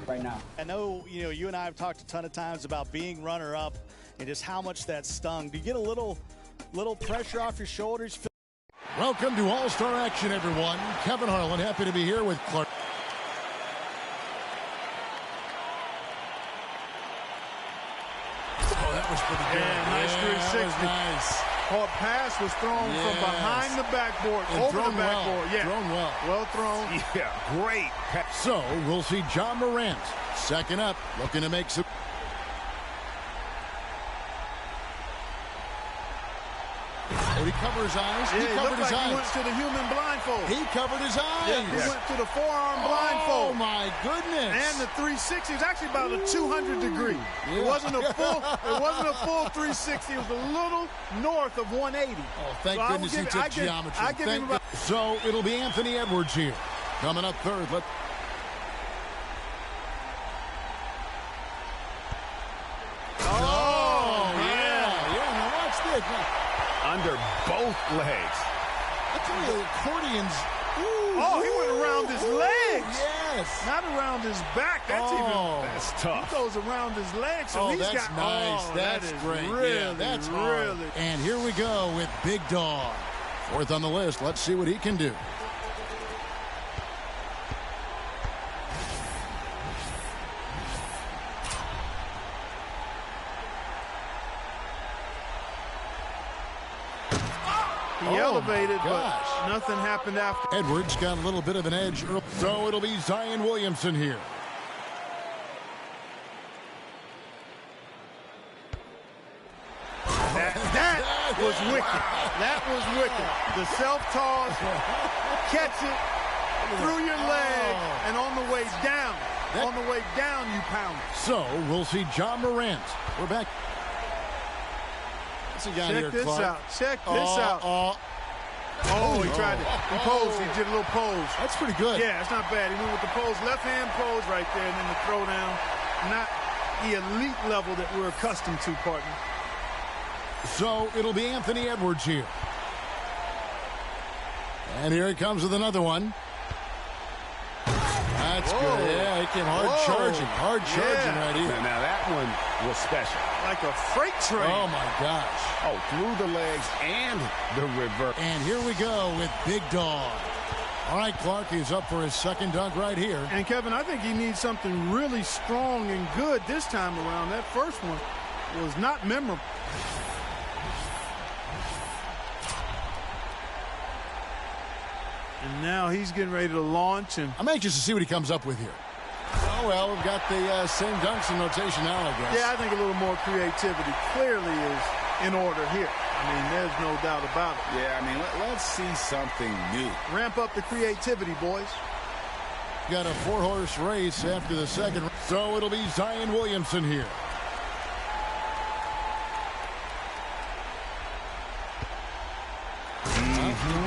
Right now. I know, you and I have talked a ton of times about being runner-up and just how much that stung. Do you get a little pressure off your shoulders? Welcome to All-Star Action, everyone. Kevin Harlan, happy to be here with Clark. That was pretty good. Yeah, nice 360. Nice. Hard pass was thrown from behind the backboard, and over the backboard. Well. Yeah, thrown well. Well thrown. Yeah, great. So we'll see John Morant second up, looking to make some. Oh, he covered his eyes. Yeah, he covered his like eyes. He went to the human blindfold. He covered his eyes. Yeah, he went to the forearm blindfold. Oh my goodness! And the 360 was actually about a 200 degree. Yeah. It wasn't a full. It wasn't a full 360. It was a little north of 180. Oh, thank goodness he took geometry. I give him about. So it'll be Anthony Edwards here, coming up third. Now watch this. Under both legs. That's really accordions. Ooh, oh, he went around his legs. Yes. Not around his back. That's tough. He goes around his legs. So that's nice. That's great. Really, that's really. Hard. And here we go with Big Dog. Fourth on the list. Let's see what he can do. He elevated, but nothing happened after. Edwards got a little bit of an edge. So it'll be Zion Williamson here. That was wicked. That was wicked. The self-toss, catch it through your leg, and on the way down. On the way down, you pound it. So we'll see John Morant. We're back. What's he got here, Clark? Check this out. Oh, he tried to. He posed. He did a little pose. That's pretty good. Yeah, it's not bad. He went with the pose, left hand pose right there, and then the throwdown. Not the elite level that we're accustomed to, partner. So it'll be Anthony Edwards here. And here he comes with another one. That's good. Yeah, he came hard charging. Hard charging right here. Now that one was special. Like a freight train. Oh, my gosh. Oh, through the legs and the reverse. And here we go with Big Dog. All right, Clark, he's up for his second dunk right here. And, Kevin, I think he needs something really strong and good this time around. That first one was not memorable. And now he's getting ready to launch. And I'm anxious to see what he comes up with here. Oh, well, we've got the same dunks in rotation now, I guess. Yeah, I think a little more creativity clearly is in order here. I mean, there's no doubt about it. Yeah, I mean, let's see something new. Ramp up the creativity, boys. Got a 4-horse race after the second. So it'll be Zion Williamson here.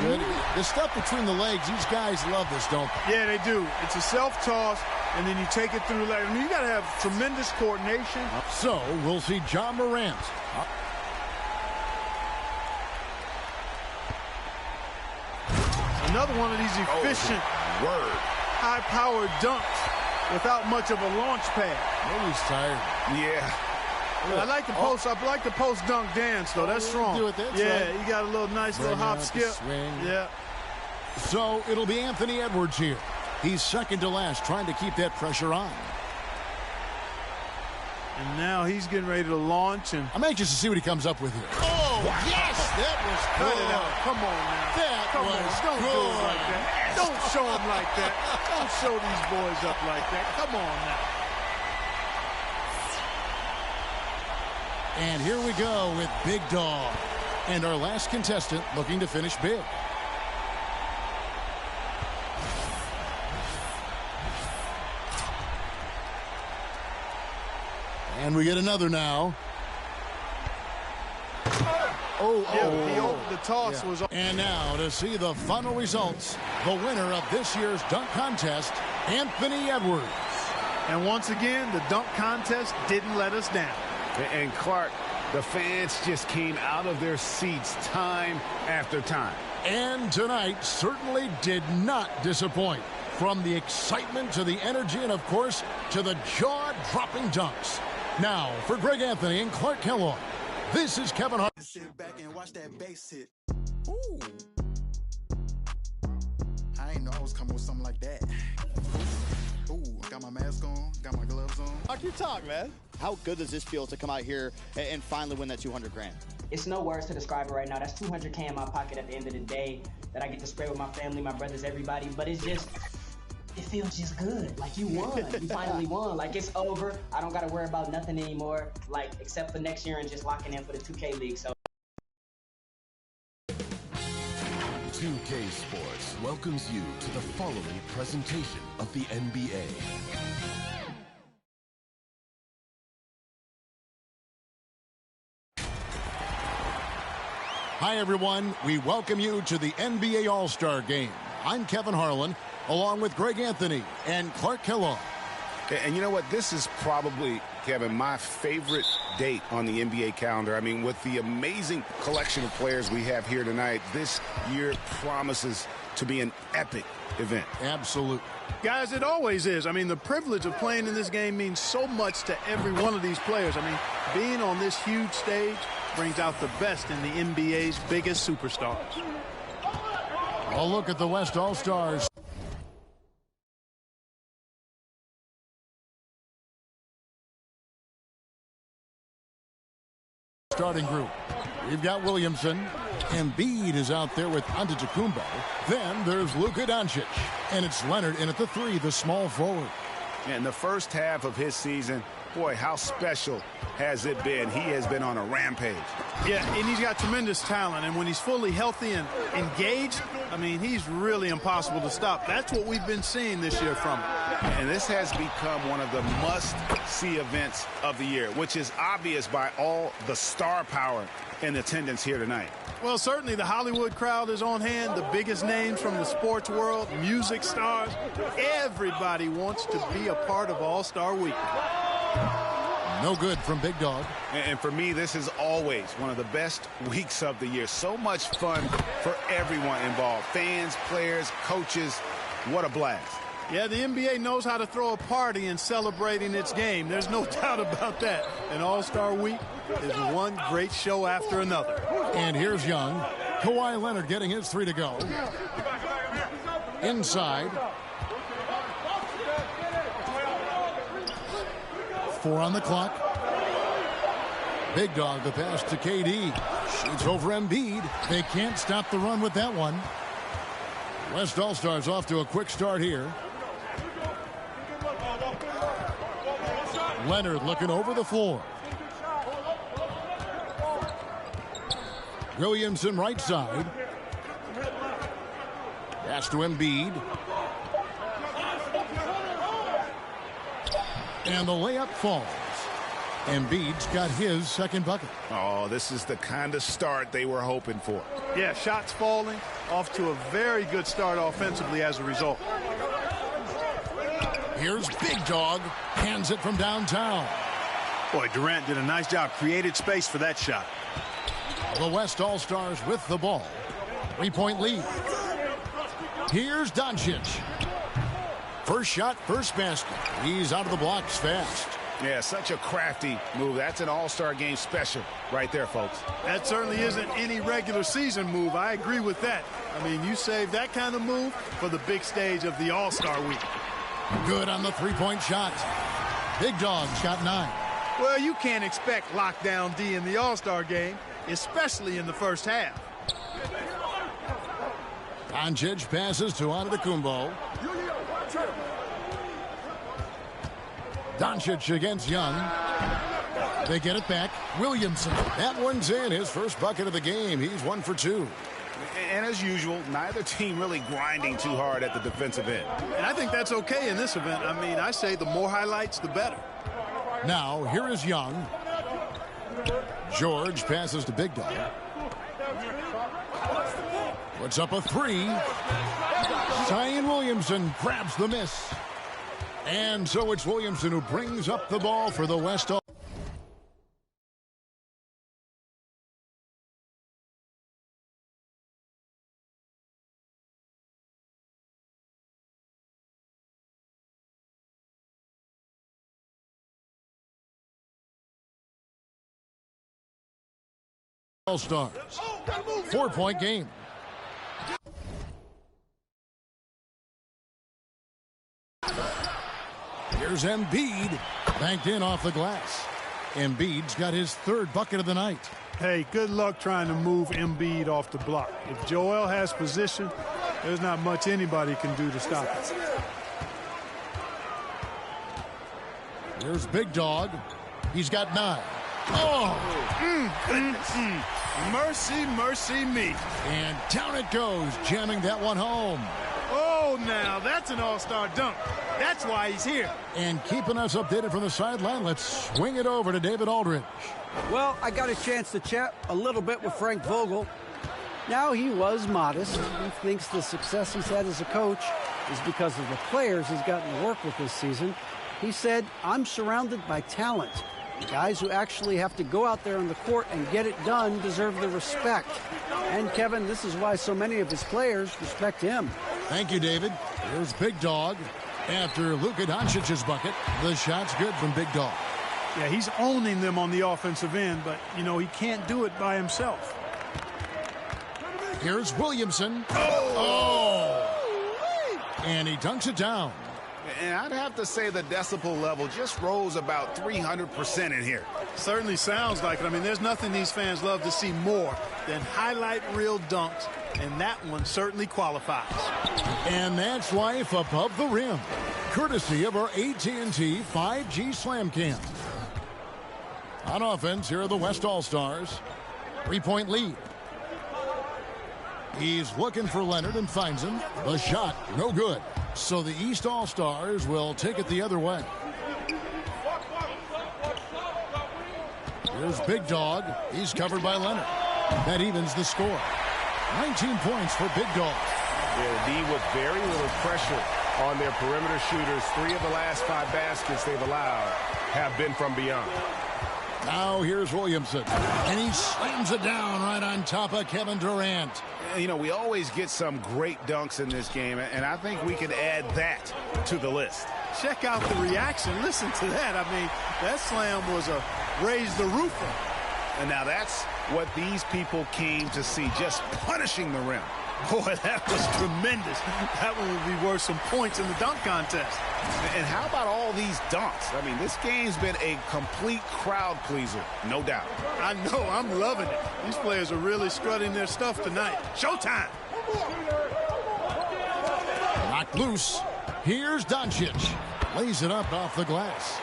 Good. The stuff between the legs, these guys love this, don't they? Yeah, they do. It's a self-toss, and then you take it through. I mean, you got to have tremendous coordination. So we'll see John Morant. Another one of these efficient, high-powered dunks without much of a launch pad. Maybe he's tired. Yeah. I like the post. I like the post dunk dance though. That's strong. Do it, that's yeah, right. You got a little nice little hop skip. Swing. Yeah. So it'll be Anthony Edwards here. He's second to last, trying to keep that pressure on. And now he's getting ready to launch. And I'm anxious to see what he comes up with here. Oh, yes, that was cut good. it out. Come on now. That was Don't good. do it like that. Don't show them like that. Don't show these boys up like that. Come on now. And here we go with Big Dog. And our last contestant looking to finish big. And we get another now. The toss was. And now to see the final results, the winner of this year's dunk contest, Anthony Edwards. And once again, the dunk contest didn't let us down. And Clark, the fans just came out of their seats time after time. And tonight certainly did not disappoint. From the excitement to the energy and, of course, to the jaw-dropping dunks. Now, for Greg Anthony and Clark Kellogg, this is Kevin Hart. Sit back and watch that bass hit. Ooh. I ain't know I was coming with something like that. Ooh, got my mask on, got my gloves on. Talk your talk, man. How good does this feel to come out here and finally win that $200 grand? It's no words to describe it right now. That's $200K in my pocket at the end of the day that I get to spread with my family, my brothers, everybody. But it's just, it feels just good. Like you won. You finally won. Like it's over. I don't got to worry about nothing anymore, like except for next year and just locking in for the 2K League. So. 2K Sports welcomes you to the following presentation of the NBA. Hi, everyone. We welcome you to the NBA All-Star Game. I'm Kevin Harlan, along with Greg Anthony and Clark Kellogg. And you know what? This is probably, Kevin, my favorite date on the NBA calendar. I mean, with the amazing collection of players we have here tonight, this year promises to be an epic event. Absolutely. Guys, it always is. I mean, the privilege of playing in this game means so much to every one of these players. I mean, being on this huge stage brings out the best in the NBA's biggest superstars. A look at the West All-Stars. Starting group. We've got Williamson. Embiid is out there with Antetokounmpo. Then there's Luka Doncic. And it's Leonard in at the 3, the small forward. In the first half of his season, boy, how special has it been? He has been on a rampage. Yeah, and he's got tremendous talent. And when he's fully healthy and engaged, I mean, he's really impossible to stop. That's what we've been seeing this year from him. And this has become one of the must-see events of the year, which is obvious by all the star power in attendance here tonight. Well, certainly the Hollywood crowd is on hand, the biggest names from the sports world, music stars. Everybody wants to be a part of All-Star Weekend. No good from Big Dog. And for me, this is always one of the best weeks of the year. So much fun for everyone involved. Fans, players, coaches. What a blast. Yeah, the NBA knows how to throw a party in celebrating its game. There's no doubt about that. And All-Star Week is one great show after another. And here's Young. Kawhi Leonard getting his 3 to go. Inside. 4 on the clock. Big Dog, the pass to KD. Shoots over Embiid. They can't stop the run with that one. West All-Stars off to a quick start here. Leonard looking over the floor. Williamson right side. Pass to Embiid. And the layup falls. Embiid's got his second bucket. Oh, this is the kind of start they were hoping for. Yeah, shots falling, off to a very good start offensively as a result. Here's Big Dog, hands it from downtown. Boy, Durant did a nice job, created space for that shot. The West All-Stars with the ball. 3-point lead. Here's Doncic. First shot, first basket. He's out of the blocks fast. Yeah, such a crafty move. That's an all-star game special right there, folks. That certainly isn't any regular season move. I agree with that. I mean, you save that kind of move for the big stage of the All-Star week. Good on the three-point shot. Big Dog's got 9. Well, you can't expect lockdown D in the All-Star game, especially in the first half. Doncic passes to Antetokounmpo. Doncic against Young. They get it back. Williamson. That one's in. His first bucket of the game. He's 1 for 2. And as usual, neither team really grinding too hard at the defensive end. And I think that's okay in this event. I mean, I say the more highlights, the better. Now, here is Young. George passes to Big Dog. Puts up a 3. Zion Williamson grabs the miss. And so it's Williamson who brings up the ball for the West. All-Stars. 4-point game. Here's Embiid, banked in off the glass. Embiid's got his third bucket of the night. Hey, good luck trying to move Embiid off the block. If Joel has position, there's not much anybody can do to stop it. Here's Big Dog. He's got 9. Mercy, mercy me. And down it goes, jamming that one home. Oh, now that's an all-star dunk. That's why he's here. And keeping us updated from the sideline, let's swing it over to David Aldridge. Well, I got a chance to chat a little bit with Frank Vogel. Now, he was modest. He thinks the success he's had as a coach is because of the players he's gotten to work with this season. He said, I'm surrounded by talent. The guys who actually have to go out there on the court and get it done deserve the respect. And, Kevin, this is why so many of his players respect him. Thank you, David. Here's Big Dog. After Luka Doncic's bucket, the shot's good from Big Dog. Yeah, he's owning them on the offensive end, but, you know, he can't do it by himself. Here's Williamson. Oh! And he dunks it down. And I'd have to say the decibel level just rose about 300% in here. Certainly sounds like it. I mean, there's nothing these fans love to see more than highlight reel dunks, and that one certainly qualifies. And that's life above the rim, courtesy of our AT&T 5G Slam Cam. On offense, here are the West All-Stars. 3-point lead. He's looking for Leonard and finds him. The shot, no good. So the East All-Stars will take it the other way. Here's Big Dog. He's covered by Leonard. That evens the score. 19 points for Big Dog. Yeah, D with very little pressure on their perimeter shooters. 3 of the last 5 baskets they've allowed have been from beyond. Now here's Williamson. And he slams it down right on top of Kevin Durant. You know, we always get some great dunks in this game, and I think we can add that to the list. Check out the reaction. Listen to that. I mean, that slam was a raise the roofer. And now that's what these people came to see, just punishing the rim. Boy, that was tremendous. That one would be worth some points in the dunk contest. And how about all these dunks? I mean, this game's been a complete crowd pleaser, no doubt. I know, I'm loving it. These players are really strutting their stuff tonight. Showtime! Loose. Here's Doncic. Lays it up off the glass.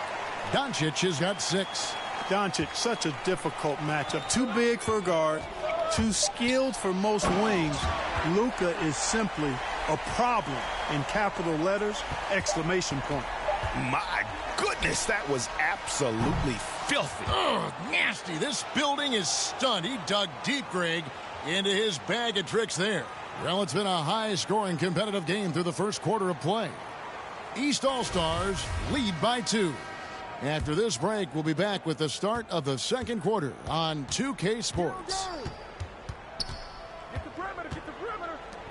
Doncic has got 6. Doncic, such a difficult matchup. Too big for a guard, too skilled for most wings. Luka is simply a problem in capital letters, exclamation point. My goodness, that was absolutely filthy. Ugh, nasty. This building is stunned. He dug deep, Greg, into his bag of tricks there. Well, it's been a high-scoring competitive game through the first quarter of play. East All-Stars lead by 2. After this break, we'll be back with the start of the second quarter on 2K Sports.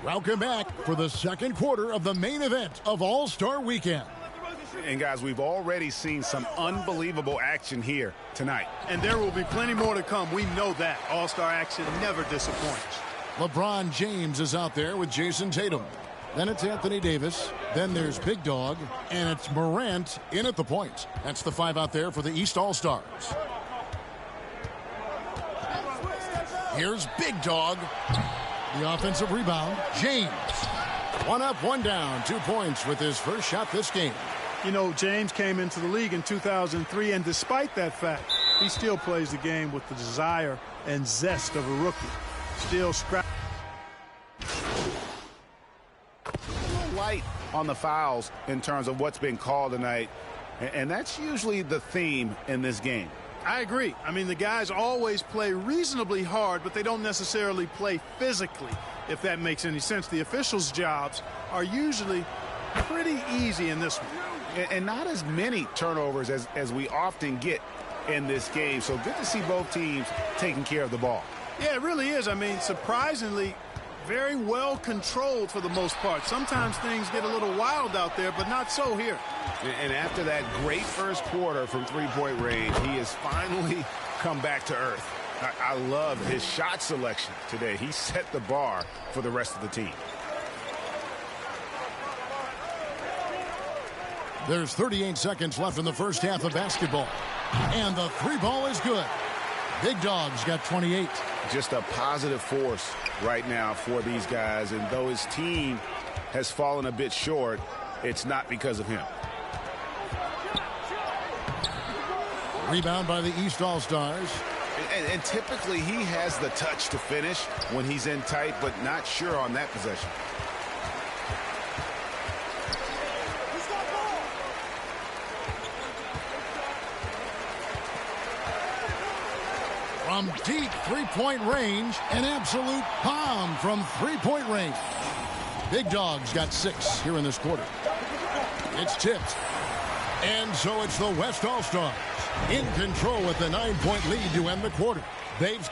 Welcome back for the second quarter of the main event of All-Star Weekend. And guys, we've already seen some unbelievable action here tonight. And there will be plenty more to come. We know that. All-Star action never disappoints. LeBron James is out there with Jason Tatum. Then it's Anthony Davis. Then there's Big Dog. And it's Morant in at the point. That's the 5 out there for the East All-Stars. Here's Big Dog. The offensive rebound. James. 1 up, 1 down. 2 points with his first shot this game. You know, James came into the league in 2003, and despite that fact, he still plays the game with the desire and zest of a rookie. Still scrap. Light on the fouls in terms of what's been called tonight, and that's usually the theme in this game. I agree. I mean, the guys always play reasonably hard, but they don't necessarily play physically, if that makes any sense. The officials' jobs are usually pretty easy in this one. And not as many turnovers as we often get in this game. So good to see both teams taking care of the ball. Yeah, it really is. I mean, surprisingly, very well controlled for the most part. Sometimes things get a little wild out there, but not so here. And after that great first quarter from three-point range, he has finally come back to earth. I love his shot selection today. He set the bar for the rest of the team. There's 38 seconds left in the first half of basketball. And the 3 ball is good. Big Dog's got 28. Just a positive force right now for these guys. And though his team has fallen a bit short, it's not because of him. Rebound by the East All-Stars. And typically he has the touch to finish when he's in tight, but not sure on that possession. From deep three-point range, an absolute bomb from three-point range. Big Dog's got 6 here in this quarter. It's tipped. And so it's the West All-Stars in control with the 9-point lead to end the quarter. They've...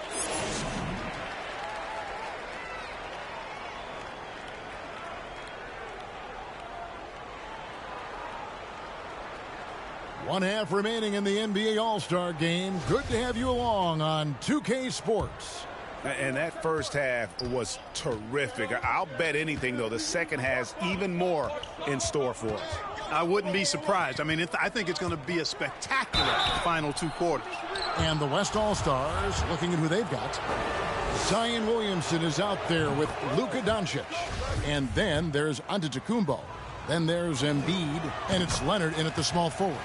One half remaining in the NBA All-Star game. Good to have you along on 2K Sports. And that first half was terrific. I'll bet anything, though, the second has even more in store for us. I wouldn't be surprised. I mean, I think it's going to be a spectacular final 2 quarters. And the West All-Stars, looking at who they've got. Zion Williamson is out there with Luka Doncic. And then there's Antetokounmpo. Then there's Embiid. And it's Leonard in at the small forward.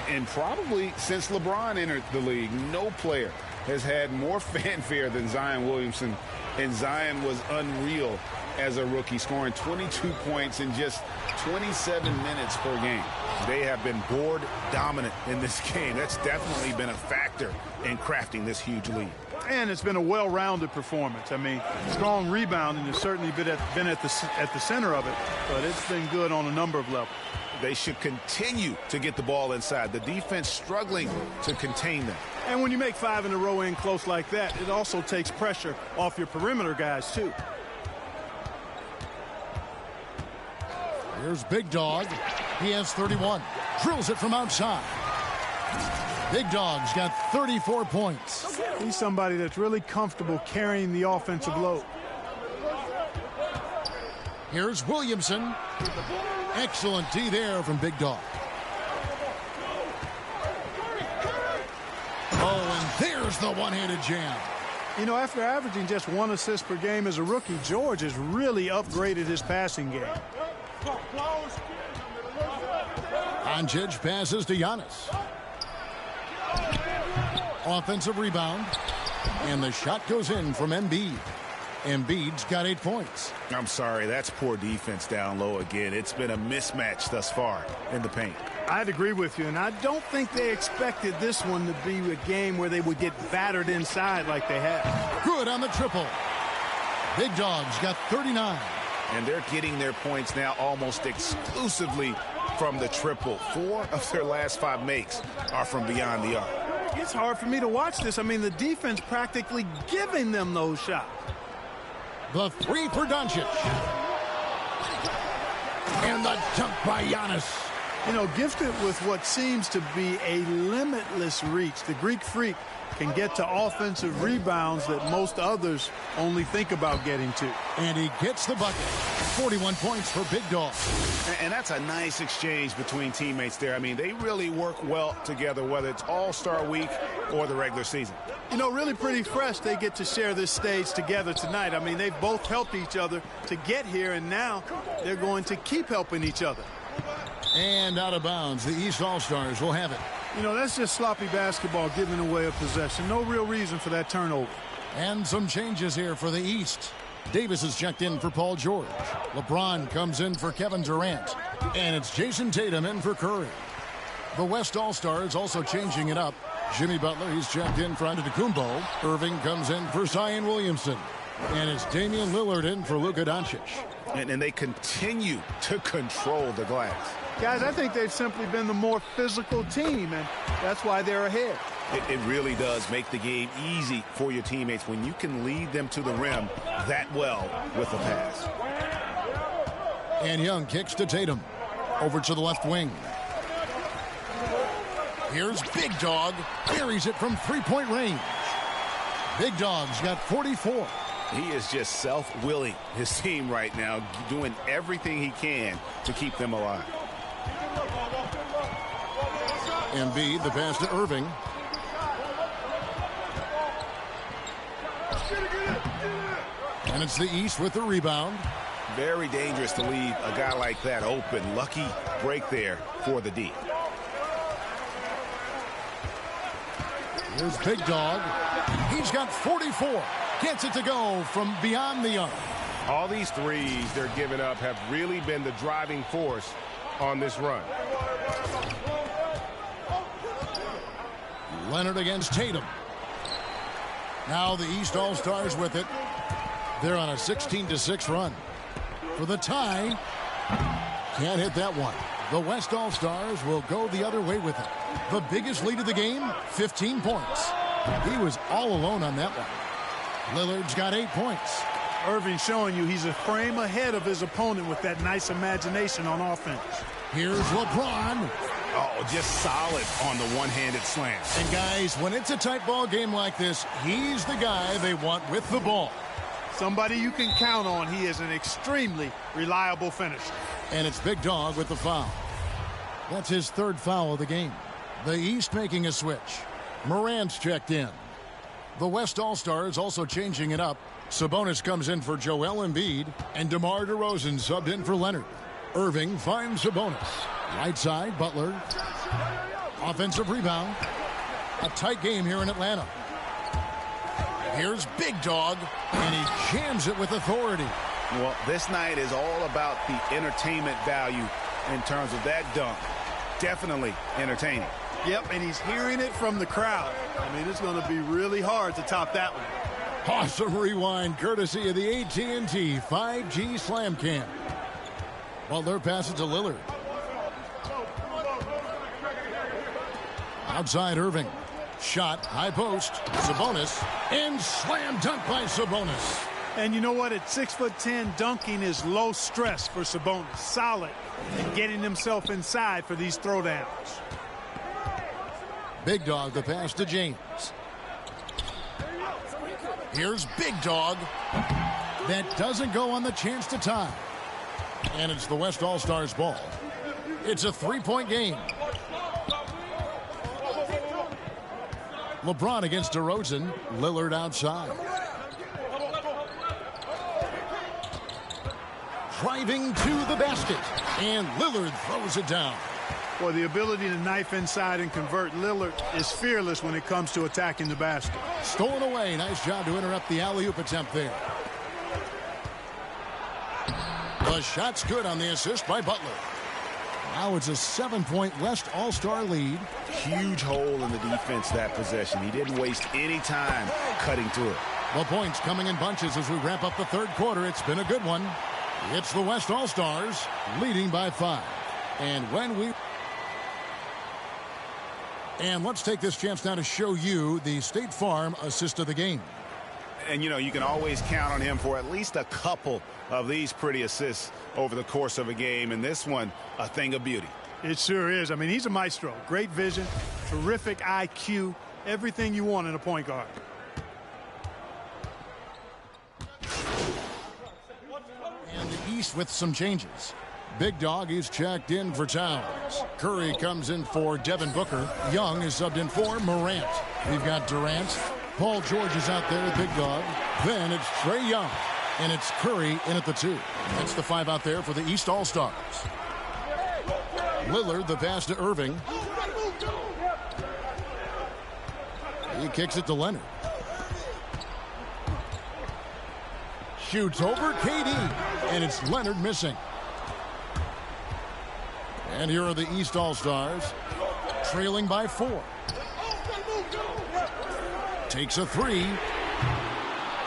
And probably since LeBron entered the league, no player has had more fanfare than Zion Williamson. And Zion was unreal as a rookie, scoring 22 points in just 27 minutes per game. They have been board dominant in this game. That's definitely been a factor in crafting this huge lead. And it's been a well-rounded performance. I mean, strong rebounding has certainly been at the center of it, but it's been good on a number of levels. They should continue to get the ball inside. The defense struggling to contain them. And when you make 5 in a row in close like that, it also takes pressure off your perimeter guys, too. Here's Big Dog. He has 31. Drills it from outside. Big Dog's got 34 points. He's somebody that's really comfortable carrying the offensive load. Here's Williamson. Excellent D there from Big Dog. Oh, and there's the one-handed jam. You know, after averaging just 1 assist per game as a rookie, George has really upgraded his passing game. Doncic passes to Giannis. Offensive rebound. And the shot goes in from Embiid. Embiid's got 8 points. I'm sorry, that's poor defense down low again. It's been a mismatch thus far in the paint. I'd agree with you, and I don't think they expected this one to be a game where they would get battered inside like they have. Good on the triple. Big Dog's got 39. And they're getting their points now almost exclusively from the triple. 4 of their last 5 makes are from beyond the arc. It's hard for me to watch this. I mean, the defense practically giving them those shots. The 3 for Doncic. And the dunk by Giannis. You know, gifted with what seems to be a limitless reach. The Greek Freak can get to offensive rebounds that most others only think about getting to. And he gets the bucket. 41 points for Big Dog. And that's a nice exchange between teammates there. I mean, they really work well together, whether it's All-Star Week or the regular season. You know, really pretty fresh they get to share this stage together tonight. I mean, they've both helped each other to get here, and now they're going to keep helping each other. And out of bounds, the East All-Stars will have it. You know, that's just sloppy basketball giving away a possession. No real reason for that turnover. And some changes here for the East. Davis is checked in for Paul George. LeBron comes in for Kevin Durant. And it's Jason Tatum in for Curry. The West All-Stars also changing it up. Jimmy Butler, he's checked in for Antetokounmpo. Irving comes in for Zion Williamson. And it's Damian Lillard in for Luka Doncic. And they continue to control the glass. Guys, I think they've simply been the more physical team, and that's why they're ahead. It really does make the game easy for your teammates when you can lead them to the rim that well with a pass. And Young kicks to Tatum. Over to the left wing. Here's Big Dog. Buries it from three-point range. Big Dog's got 44. He is just self-willing, his team right now, doing everything he can to keep them alive. Embiid, the pass to Irving. And it's the East with the rebound. Very dangerous to leave a guy like that open. Lucky break there for the D. Here's Big Dog. He's got 44. Gets it to go from beyond the arc. All these threes they're giving up have really been the driving force on this run. Leonard against Tatum. Now the East All-Stars with it. They're on a 16-6 run. For the tie, can't hit that one. The West All-Stars will go the other way with it. The biggest lead of the game, 15 points. He was all alone on that one. Lillard's got 8 points. Irving showing you he's a frame ahead of his opponent with that nice imagination on offense. Here's LeBron. Oh, just solid on the one-handed slam. And guys, when it's a tight ball game like this, he's the guy they want with the ball. Somebody you can count on. He is an extremely reliable finisher. And it's Big Dog with the foul. That's his third foul of the game. The East making a switch. Morant's checked in. The West All-Stars also changing it up. Sabonis comes in for Joel Embiid, and DeMar DeRozan subbed in for Leonard. Irving finds Sabonis. Right side, Butler. Offensive rebound. A tight game here in Atlanta. Here's Big Dog, and he jams it with authority. Well, this night is all about the entertainment value in terms of that dunk. Definitely entertaining. Yep, and he's hearing it from the crowd. I mean, it's going to be really hard to top that one. Awesome rewind, courtesy of the AT&T 5G Slam Cam. Butler passes to Lillard. Outside Irving. Shot, high post, Sabonis, and slam dunk by Sabonis. And you know what? At 6'10", dunking is low stress for Sabonis. Solid and getting himself inside for these throwdowns. Big Dog, the pass to James. Here's Big Dog. That doesn't go on the chance to tie. And it's the West All-Stars ball. It's a three-point game. LeBron against DeRozan. Lillard outside. driving to the basket. And Lillard throws it down. Boy, the ability to knife inside and convert. Lillard is fearless when it comes to attacking the basket. Stolen away. Nice job to interrupt the alley-oop attempt there. The shot's good on the assist by Butler. Now it's a 7-point West All-Star lead. Huge hole in the defense that possession. He didn't waste any time cutting through it. The points coming in bunches as we wrap up the third quarter. It's been a good one. It's the West All-Stars leading by 5. And let's take this chance now to show you the State Farm assist of the game. And, you know, you can always count on him for at least a couple of these pretty assists over the course of a game. And this one, a thing of beauty. It sure is. I mean, he's a maestro. Great vision, terrific IQ, everything you want in a point guard. And the East with some changes. Big Dog is checked in for Towns. Curry comes in for Devin Booker. Young is subbed in for Morant. We've got Durant. Paul George is out there with Big Dog. Then it's Trae Young. And it's Curry in at the 2. That's the 5 out there for the East All-Stars. Lillard, the pass to Irving. He kicks it to Leonard. Shoots over KD. And it's Leonard missing. And here are the East All-Stars, trailing by 4. Takes a 3.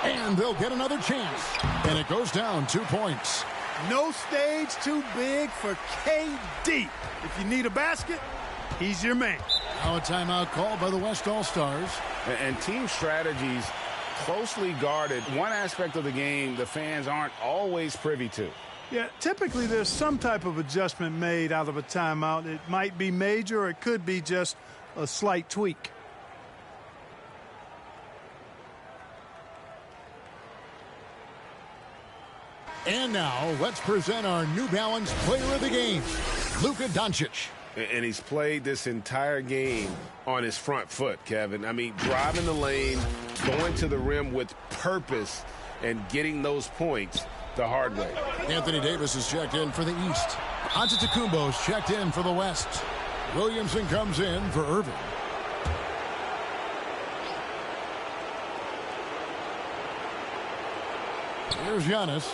And they'll get another chance. And it goes down 2 points. No stage too big for KD. If you need a basket, he's your man. Now a timeout called by the West All-Stars. And team strategies closely guarded. One aspect of the game the fans aren't always privy to. Yeah, typically there's some type of adjustment made out of a timeout. It might be major or it could be just a slight tweak. And now let's present our New Balance player of the game, Luka Doncic. And he's played this entire game on his front foot, Kevin. I mean, driving the lane, going to the rim with purpose, and getting those points the hard way. Anthony Davis is checked in for the East. Antetokounmpo is checked in for the West. Williamson comes in for Irving. Here's Giannis.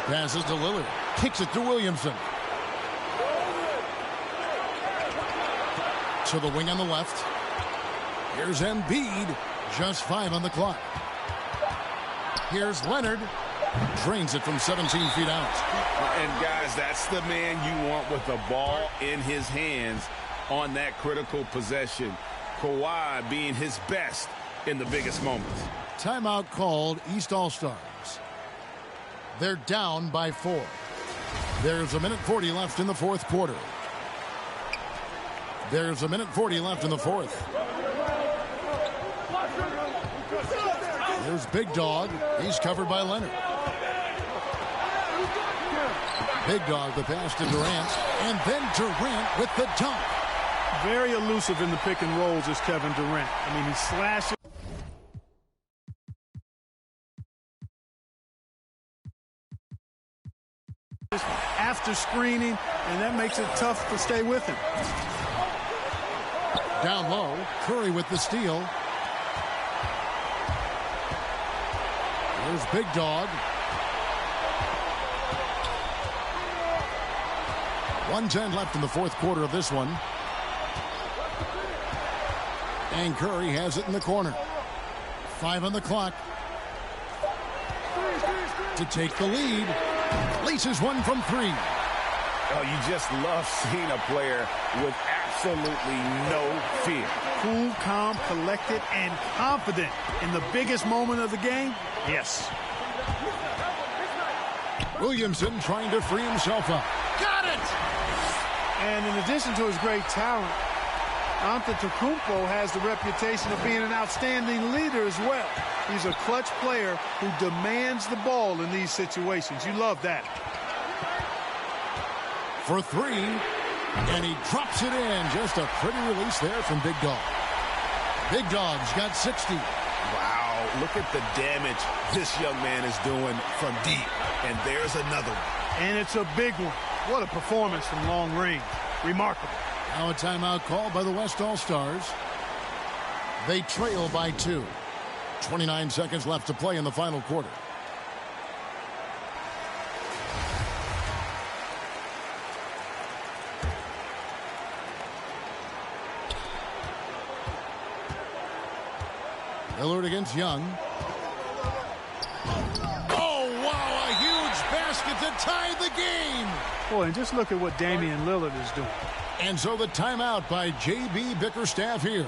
Passes to Lillard. Kicks it to Williamson. To the wing on the left. Here's Embiid. Just 5 on the clock. Here's Leonard. Drains it from 17 feet out. And, guys, that's the man you want with the ball in his hands on that critical possession. Kawhi being his best in the biggest moments. Timeout called, East All-Stars. They're down by 4. There's a minute 40 left in the fourth quarter. There's a minute 40 left in the fourth. There's Big Dog. He's covered by Leonard. Big Dog, the pass to Durant. And then Durant with the dunk. Very elusive in the pick and rolls is Kevin Durant. I mean, he slashes. After screening, and that makes it tough to stay with him. Down low, Curry with the steal. There's Big Dog. 1:10 left in the fourth quarter of this one. And Curry has it in the corner. 5 on the clock. To take the lead. Laces one from 3. Oh, you just love seeing a player with absolutely no fear. Cool, calm, collected, and confident in the biggest moment of the game. Yes. Williamson trying to free himself up. Got it! And in addition to his great talent, Antetokounmpo has the reputation of being an outstanding leader as well. He's a clutch player who demands the ball in these situations. You love that. For 3, and he drops it in. Just a pretty release there from Big Dog. Big Dog's got 60. Wow, Wow, look at the damage this young man is doing from deep. And there's another one. And it's a big one. What a performance from long range. Remarkable. Now a timeout called by the West All-Stars. They trail by 2. 29 seconds left to play in the final quarter. Lillard against Young. Oh, wow, a huge basket to tie the game. Boy, and just look at what Damian Lillard is doing. And so the timeout by J.B. Bickerstaff here.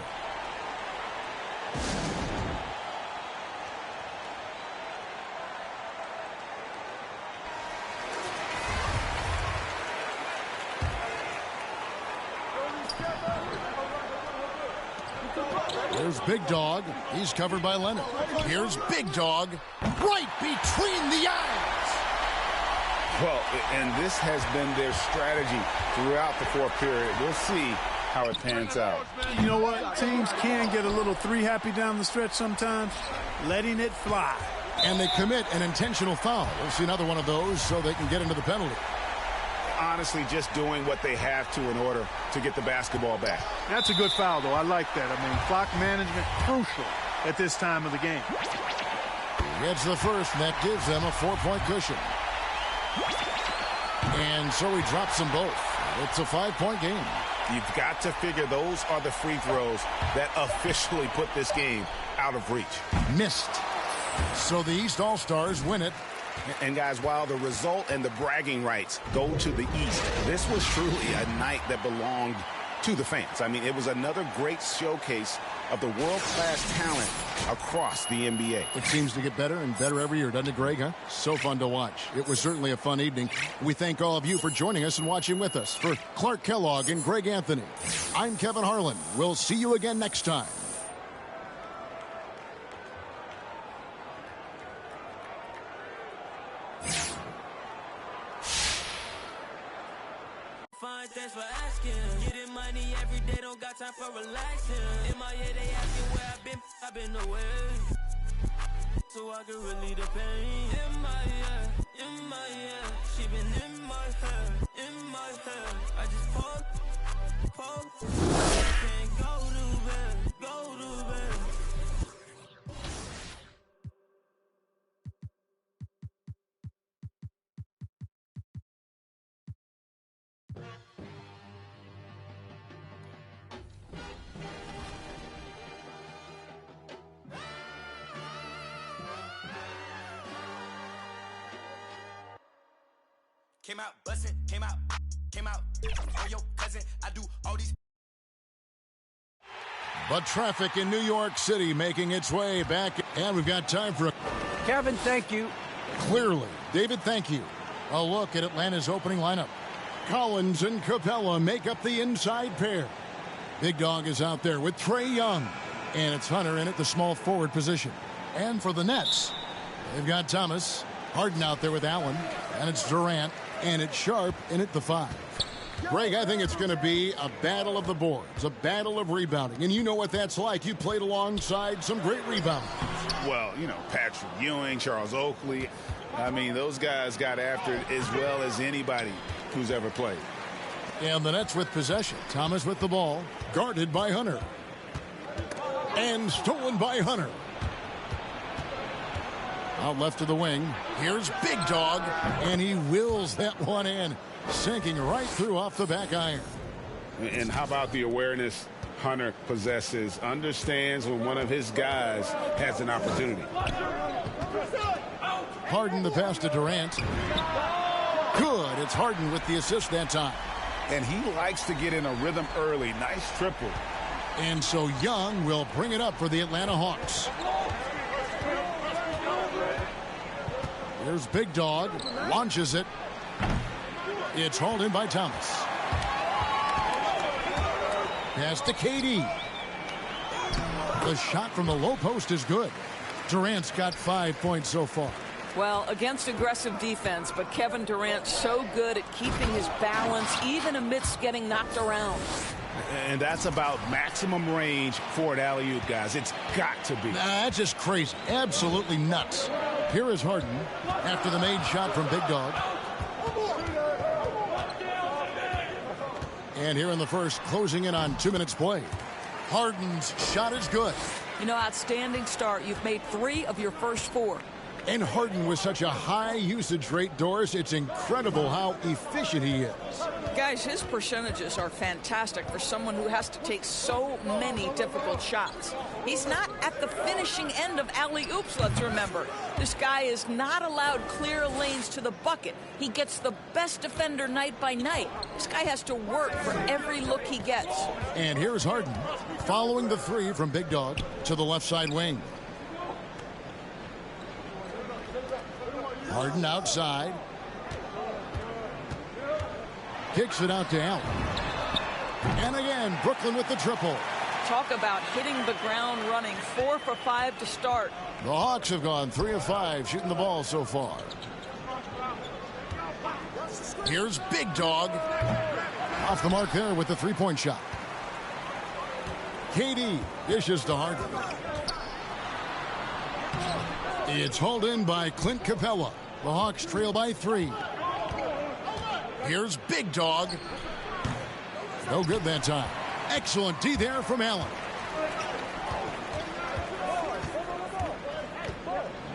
There's Big Dog. He's covered by Leonard. Here's Big Dog right between the eyes. Well, and this has been their strategy throughout the fourth period. We'll see how it pans out. You know what? Teams can get a little three happy down the stretch sometimes, letting it fly. And they commit an intentional foul. We'll see another one of those so they can get into the penalty. Honestly, just doing what they have to in order to get the basketball back. That's a good foul, though. I like that. I mean, clock management crucial at this time of the game. He gets the first, and that gives them a 4-point cushion. And so he drops them both. It's a 5-point game. You've got to figure those are the free throws that officially put this game out of reach. Missed. So the East All-Stars win it. And guys, while the result and the bragging rights go to the East, this was truly a night that belonged to the fans. I mean, it was another great showcase of the world-class talent across the NBA. It seems to get better and better every year, doesn't it, Greg? Huh? So fun to watch. It was certainly a fun evening. We thank all of you for joining us and watching with us. For Clark Kellogg and Greg Anthony, I'm Kevin Harlan. We'll see you again next time. Fine, thanks for asking. Getting money every day, don't got time for relaxing. In my head, they asking where I've been away. So I can relieve the pain. In my head, she been in my head. I just pause. Can't go to bed. Came out bustin', came out on your cousin. I do all these. But traffic in New York City making its way back. And we've got time for Kevin, thank you. Clearly. David, thank you. A look at Atlanta's opening lineup. Collins and Capella make up the inside pair. Big Dog is out there with Trae Young. And it's Hunter in at the small forward position. And for the Nets, they've got Thomas. Harden out there with Allen. And it's Durant. And it's Sharp in at the 5. Greg, I think it's going to be a battle of the boards, a battle of rebounding. And you know what that's like. You played alongside some great rebounders. Well, you know, Patrick Ewing, Charles Oakley. I mean, those guys got after it as well as anybody who's ever played. And the Nets with possession. Thomas with the ball, guarded by Hunter. And stolen by Hunter. Out left to the wing. Here's Big Dog. And he wills that one in. Sinking right through off the back iron. And how about the awareness Hunter possesses? Understands when one of his guys has an opportunity. Harden the pass to Durant. Good. It's Harden with the assist that time. And he likes to get in a rhythm early. Nice triple. And so Young will bring it up for the Atlanta Hawks. Here's Big Dog. Launches it. It's hauled in by Thomas. Pass to KD. The shot from the low post is good. Durant's got 5 points so far. Well, against aggressive defense, but Kevin Durant so good at keeping his balance even amidst getting knocked around. And that's about maximum range for an alley-oop, guys. It's got to be. That's just crazy. Absolutely nuts. Here is Harden after the made shot from Big Dog. And here in the first, closing in on 2 minutes play. Harden's shot is good. You know, outstanding start. You've made 3 of your first 4. And Harden with such a high usage rate, Doris, it's incredible how efficient he is. Guys, his percentages are fantastic for someone who has to take so many difficult shots. He's not at the finishing end of alley-oops, let's remember. This guy is not allowed clear lanes to the bucket. He gets the best defender night by night. This guy has to work for every look he gets. And here's Harden following the 3 from Big Dog to the left side wing. Harden outside. Kicks it out to Allen. And again, Brooklyn with the triple. Talk about hitting the ground running. 4 for 5 to start. The Hawks have gone 3 of 5 shooting the ball so far. Here's Big Dog. Off the mark there with the 3-point shot. KD dishes to Harden. It's hauled in by Clint Capella. The Hawks trail by 3. Here's Big Dog. No good that time. Excellent D there from Allen.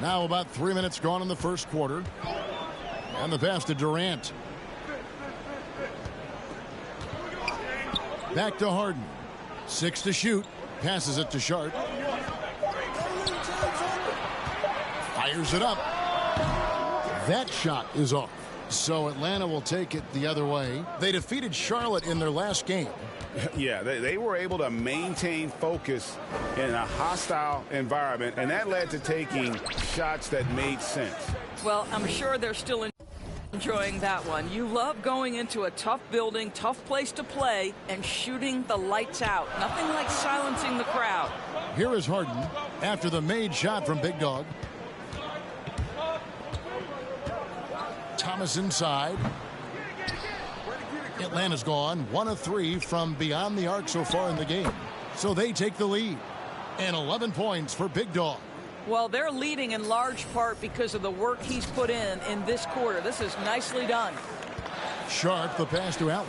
Now about 3 minutes gone in the first quarter. And the pass to Durant. Back to Harden. 6 to shoot. Passes it to Sharp. Fires it up. That shot is off. So Atlanta will take it the other way. They defeated Charlotte in their last game. Yeah, they were able to maintain focus in a hostile environment, and that led to taking shots that made sense. Well, I'm sure they're still enjoying that one. You love going into a tough building, tough place to play, and shooting the lights out. Nothing like silencing the crowd. Here is Harden after the made shot from Big Dog. Thomas inside. Atlanta's gone 1 of 3 from beyond the arc so far in the game. So they take the lead. And 11 points for Big Dog. Well, they're leading in large part because of the work he's put in this quarter. This is nicely done. Sharp, the pass to Allen.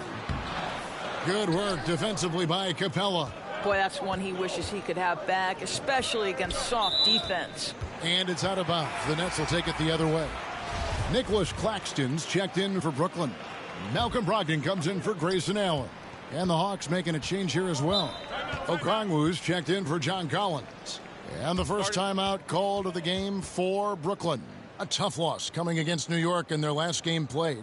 Good work defensively by Capella. Boy, that's one he wishes he could have back, especially against soft defense. And it's out of bounds. The Nets will take it the other way. Nicholas Claxton's checked in for Brooklyn. Malcolm Brogdon comes in for Grayson Allen. And the Hawks making a change here as well. Okongwu's checked in for John Collins. And the first timeout called of the game for Brooklyn. A tough loss coming against New York in their last game played.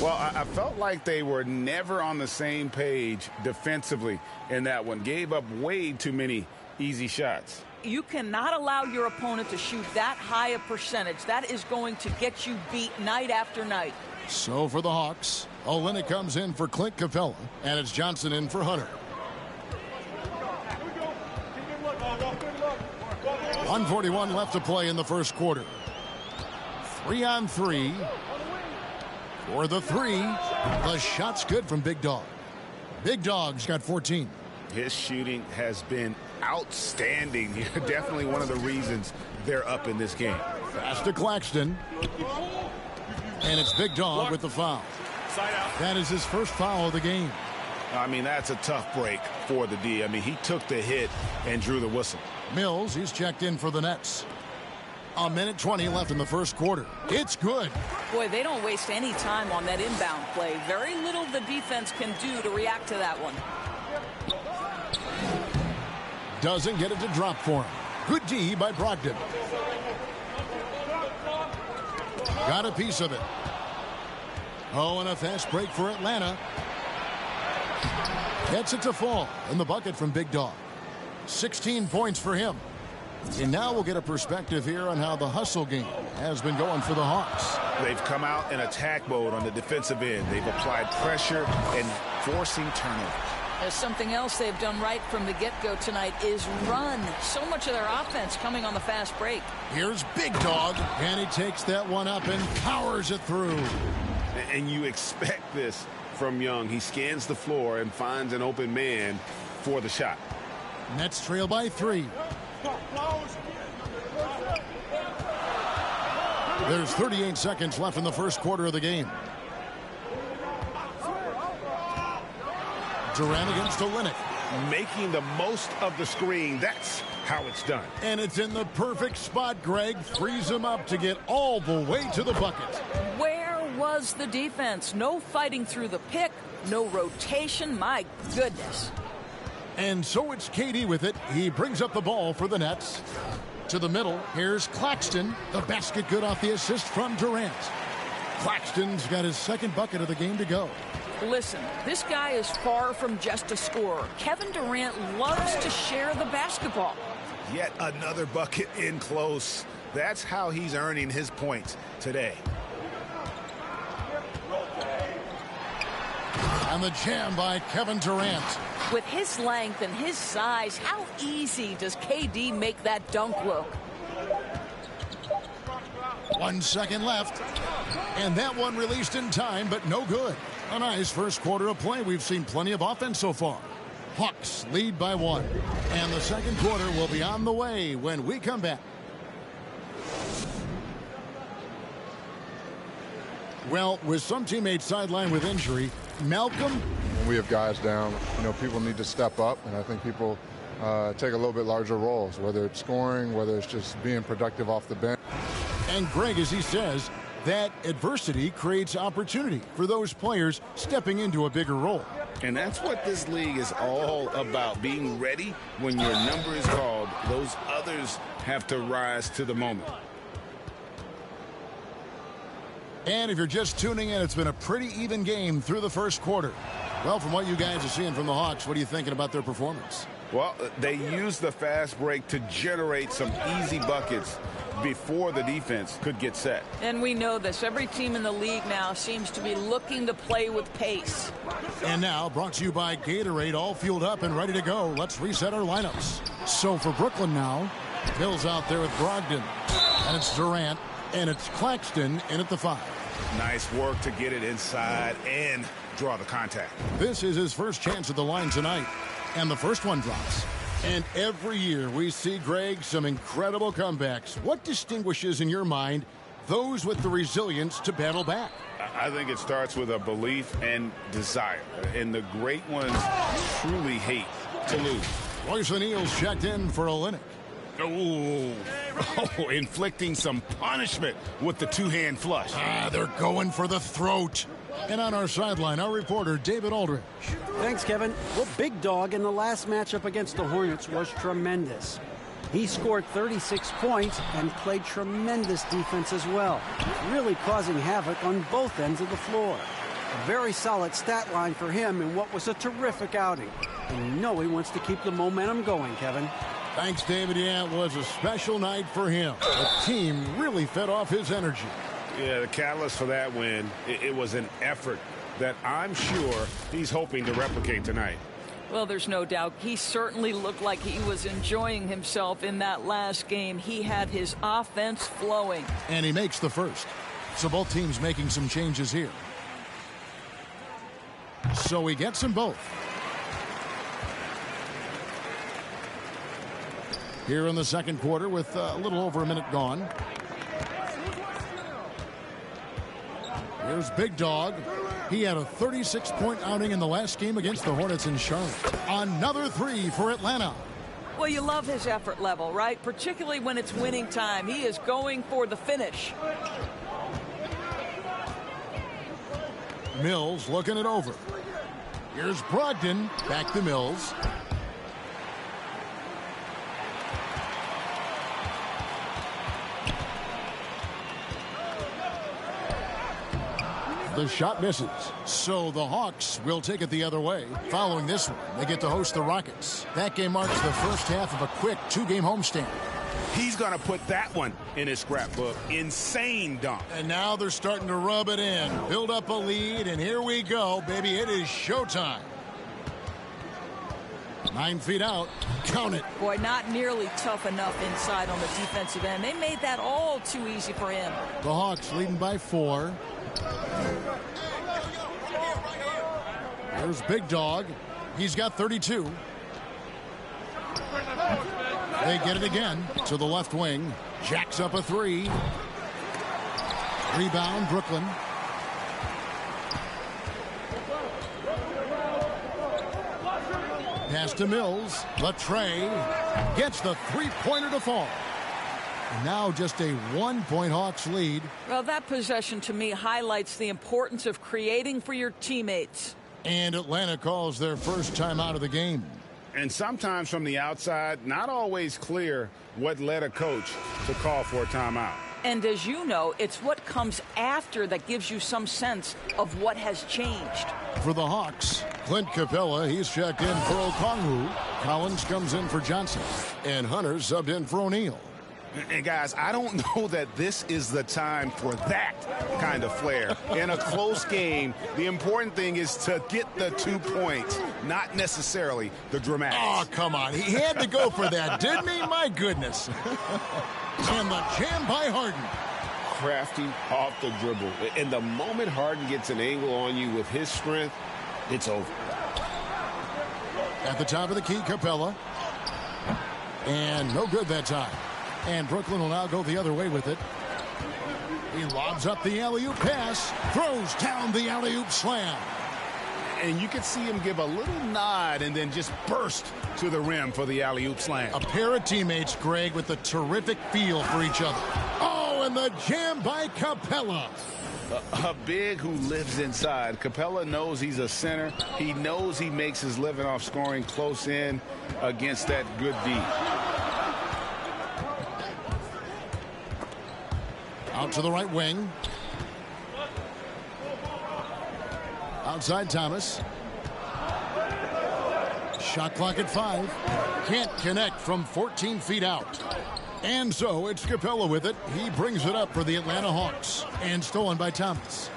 Well, I felt like they were never on the same page defensively in that one. Gave up way too many easy shots. You cannot allow your opponent to shoot that high a percentage. That is going to get you beat night after night. So for the Hawks, Olynyk comes in for Clint Capella, and it's Johnson in for Hunter. 1:41 left to play in the first quarter. 3 on 3. For the 3, the shot's good from Big Dog. Big Dog's got 14. His shooting has been outstanding. Definitely one of the reasons they're up in this game. Pass to Claxton. And it's Big Dog with the foul. That is his first foul of the game. I mean, that's a tough break for the D. I mean, he took the hit and drew the whistle. Mills, he's checked in for the Nets. 1:20 left in the first quarter. It's good. Boy, they don't waste any time on that inbound play. Very little the defense can do to react to that one. Doesn't get it to drop for him. Good D by Brogdon. Got a piece of it. Oh, and a fast break for Atlanta. Gets it to fall in the bucket from Big Dog. 16 points for him. And now we'll get a perspective here on how the hustle game has been going for the Hawks. They've come out in attack mode on the defensive end. They've applied pressure and forcing turnovers. There's something else they've done right from the get-go tonight is run. So much of their offense coming on the fast break. Here's Big Dog, and he takes that one up and powers it through. And you expect this from Young. He scans the floor and finds an open man for the shot. Nets trail by 3. There's 38 seconds left in the first quarter of the game. Durant against Olynyk. Making the most of the screen. That's how it's done. And it's in the perfect spot, Greg. Frees him up to get all the way to the bucket. Where was the defense? No fighting through the pick, no rotation. My goodness. And so it's KD with it. He brings up the ball for the Nets. To the middle, here's Claxton. The basket good off the assist from Durant. Claxton's got his second bucket of the game to go. Listen, this guy is far from just a scorer. Kevin Durant loves to share the basketball. Yet another bucket in close. That's how he's earning his points today. And the jam by Kevin Durant. With his length and his size, how easy does KD make that dunk look? 1 second left. And that one released in time, but no good. A nice first quarter of play. We've seen plenty of offense so far. Hawks lead by 1. And the second quarter will be on the way when we come back. Well, with some teammates sidelined with injury, Malcolm. When we have guys down, people need to step up, and I think people take a little bit larger roles, whether it's scoring, whether it's just being productive off the bench. And Greg, as he says, that adversity creates opportunity for those players stepping into a bigger role. And that's what this league is all about, being ready when your number is called. Those others have to rise to the moment. And if you're just tuning in, it's been a pretty even game through the first quarter. Well, from what you guys are seeing from the Hawks, what are you thinking about their performance? Well, they used the fast break to generate some easy buckets before the defense could get set. And we know this. Every team in the league now seems to be looking to play with pace. And now, brought to you by Gatorade, all fueled up and ready to go. Let's reset our lineups. So for Brooklyn now, Bill's out there with Brogdon. And it's Durant. And it's Claxton in at the 5. Nice work to get it inside and draw the contact. This is his first chance at the line tonight. And the first one drops. And every year we see, Greg, some incredible comebacks. What distinguishes in your mind those with the resilience to battle back? I think it starts with a belief and desire. And the great ones truly hate to lose. Royce O'Neal's checked in for Olynyk. Oh, inflicting some punishment with the two-hand flush. They're going for the throat. And on our sideline, our reporter, David Aldridge. Thanks, Kevin. Well, Big Dog in the last matchup against the Hornets was tremendous. He scored 36 points and played tremendous defense as well, really causing havoc on both ends of the floor. A very solid stat line for him in what was a terrific outing. And you know he wants to keep the momentum going, Kevin. Thanks, David. Yeah, it was a special night for him. The team really fed off his energy. Yeah, the catalyst for that win, it was an effort that I'm sure he's hoping to replicate tonight. Well, there's no doubt. He certainly looked like he was enjoying himself in that last game. He had his offense flowing. And he makes the first. So both teams making some changes here. So he gets them both. Here in the second quarter with a little over a minute gone. Here's Big Dog. He had a 36-point outing in the last game against the Hornets in Charlotte. Another 3 for Atlanta. Well, you love his effort level, right? Particularly when it's winning time. He is going for the finish. Mills looking it over. Here's Brogdon. Back to Mills. The shot misses. So the Hawks will take it the other way. Following this one, they get to host the Rockets. That game marks the first half of a quick 2-game homestand. He's going to put that one in his scrapbook. Insane dunk. And now they're starting to rub it in. Build up a lead, and here we go, baby. It is showtime. 9 feet out. Count it. Boy, not nearly tough enough inside on the defensive end. They made that all too easy for him. The Hawks leading by 4. There's Big Dog. He's got 32. They get it again to the left wing. Jacks up a three. Rebound, Brooklyn. Pass to Mills. Latre gets the three-pointer to fall. And now just a 1-point Hawks lead. Well, that possession to me highlights the importance of creating for your teammates. And Atlanta calls their first time out of the game. And sometimes from the outside, not always clear what led a coach to call for a timeout. And as you know, it's what comes after that gives you some sense of what has changed. For the Hawks, Clint Capella, he's checked in for Okongwu. Collins comes in for Johnson. And Hunter subbed in for O'Neal. And guys, I don't know that this is the time for that kind of flair. In a close game, the important thing is to get the 2 points, not necessarily the dramatics. Oh, come on. He had to go for that, didn't he? My goodness. And the jam by Harden. Crafty off the dribble. And the moment Harden gets an angle on you with his strength, it's over. At the top of the key, Capella. And no good that time. And Brooklyn will now go the other way with it. He lobs up the alley-oop pass. Throws down the alley-oop slam. And you can see him give a little nod and then just burst to the rim for the alley-oop slam. A pair of teammates, Greg, with a terrific feel for each other. Oh, and the jam by Capella. A big who lives inside. Capella knows he's a center. He knows he makes his living off scoring close in against that good D. Out to the right wing. Outside Thomas. Shot clock at 5. Can't connect from 14 feet out. And so it's Capella with it. He brings it up for the Atlanta Hawks. And stolen by Thomas.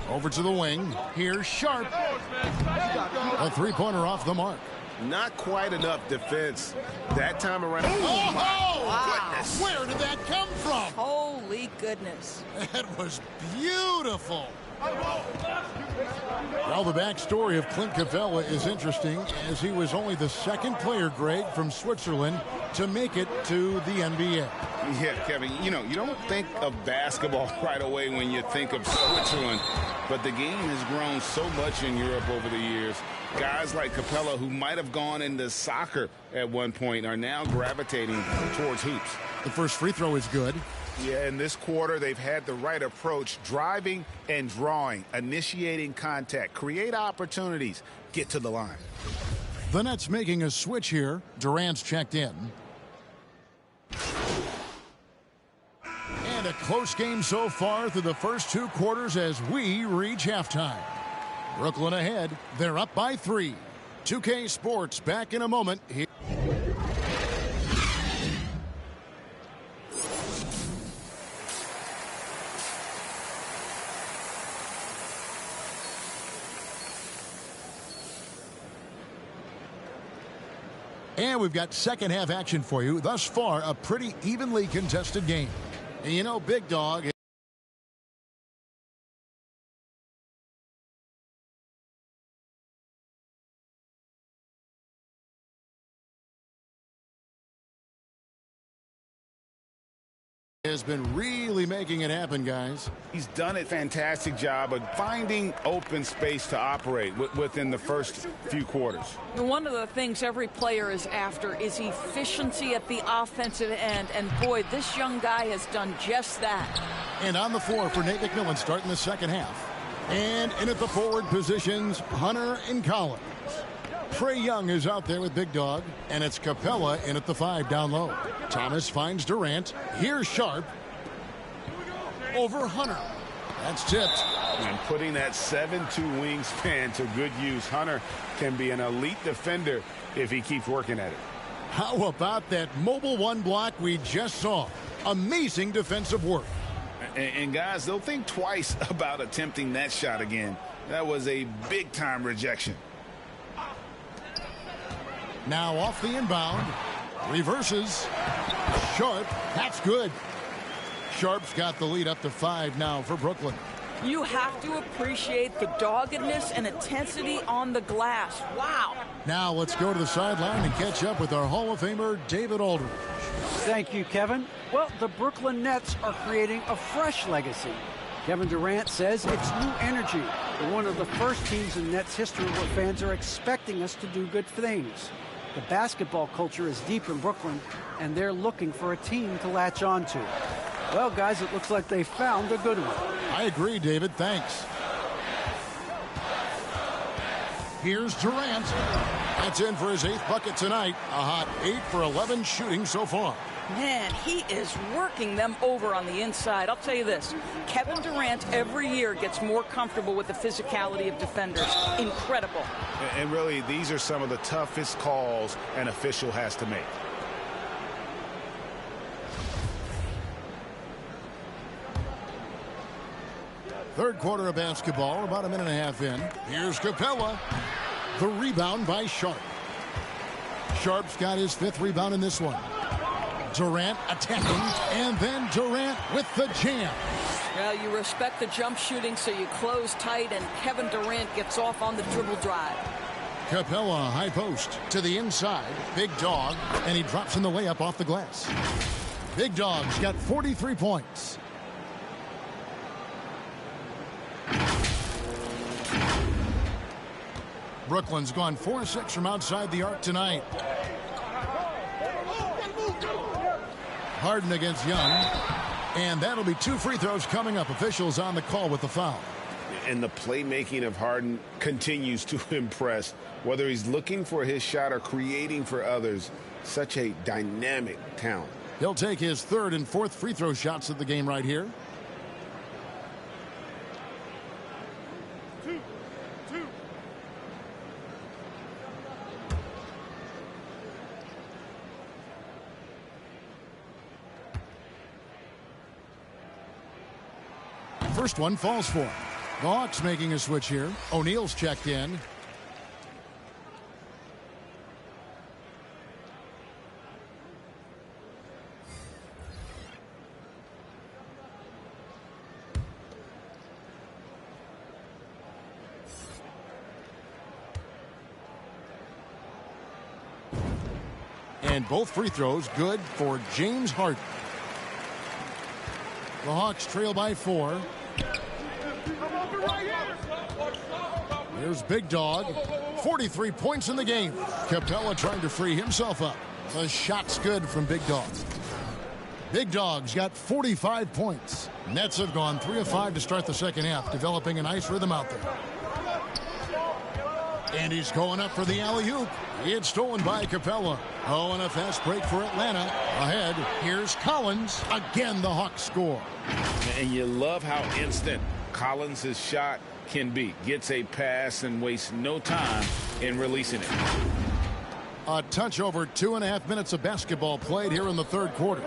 Over to the wing. Here's Sharp. A three-pointer off the mark. Not quite enough defense that time around. Oh, wow. Goodness. Where did that come from? Holy goodness. That was beautiful. Well, the backstory of Clint Capella is interesting, as he was only the second player, Greg, from Switzerland to make it to the NBA. Yeah, Kevin, you know, you don't think of basketball right away when you think of Switzerland, but the game has grown so much in Europe over the years. Guys like Capella, who might have gone into soccer at one point, are now gravitating towards hoops. The first free throw is good. Yeah, in this quarter, they've had the right approach, driving and drawing, initiating contact, create opportunities, get to the line. The Nets making a switch here. Durant's checked in. And a close game so far through the first 2 quarters as we reach halftime. Brooklyn ahead. They're up by 3. 2K Sports back in a moment. And we've got second half action for you. Thus far, a pretty evenly contested game. And you know, Big Dog has been really making it happen, guys. He's done a fantastic job of finding open space to operate within the first few quarters. One of the things every player is after is efficiency at the offensive end, and boy, this young guy has done just that. And on the floor for Nate McMillan starting the second half. And in at the forward positions, Hunter and Collins. Trae Young is out there with Big Dog, and it's Capella in at the 5 down low. Thomas finds Durant. Here's Sharp. Over Hunter. That's tipped. And putting that 7'2" wingspan to good use. Hunter can be an elite defender if he keeps working at it. How about that mobile 1 block we just saw? Amazing defensive work. And guys, they'll think twice about attempting that shot again. That was a big-time rejection. Now off the inbound. Reverses. Sharp. That's good. Sharp's got the lead up to 5 now for Brooklyn. You have to appreciate the doggedness and intensity on the glass. Wow. Now let's go to the sideline and catch up with our Hall of Famer, David Aldridge. Thank you, Kevin. Well, the Brooklyn Nets are creating a fresh legacy. Kevin Durant says it's new energy. They're one of the first teams in Nets history where fans are expecting us to do good things. The basketball culture is deep in Brooklyn, and they're looking for a team to latch on to. Well, guys, it looks like they found a good one. I agree, David. Thanks. Here's Durant. That's in for his 8th bucket tonight. A hot 8 for 11 shooting so far. Man, he is working them over on the inside. I'll tell you this, Kevin Durant every year gets more comfortable with the physicality of defenders. Incredible. And really, these are some of the toughest calls an official has to make. Third quarter of basketball, about a minute and a half in. Here's Capella. The rebound by Sharp. Sharp's got his 5th rebound in this one. Durant attacking, and then Durant with the jam. Well, you respect the jump shooting, so you close tight, and Kevin Durant gets off on the dribble drive. Capella, high post, to the inside. Big Dog, and he drops in the layup off the glass. Big Dog's got 43 points. Brooklyn's gone 4-6 from outside the arc tonight. Harden against Young. And that'll be 2 free throws coming up. Officials on the call with the foul. And the playmaking of Harden continues to impress. Whether he's looking for his shot or creating for others, such a dynamic talent. He'll take his 3rd and 4th free throw shots of the game right here. First one falls for him. The Hawks making a switch here. O'Neal's checked in. And both free throws good for James Harden. The Hawks trail by 4. Here's Big Dog. 43 points in the game. Capella trying to free himself up. The shot's good from Big Dog. Big Dog's got 45 points. Nets have gone 3 of 5 to start the second half, developing a nice rhythm out there. And he's going up for the alley-oop. It's stolen by Capella. Oh, and a fast break for Atlanta. Ahead, here's Collins. Again, the Hawks score. And you love how instant Collins' shot can be. Gets a pass and wastes no time in releasing it. A touch over 2.5 minutes of basketball played here in the third quarter.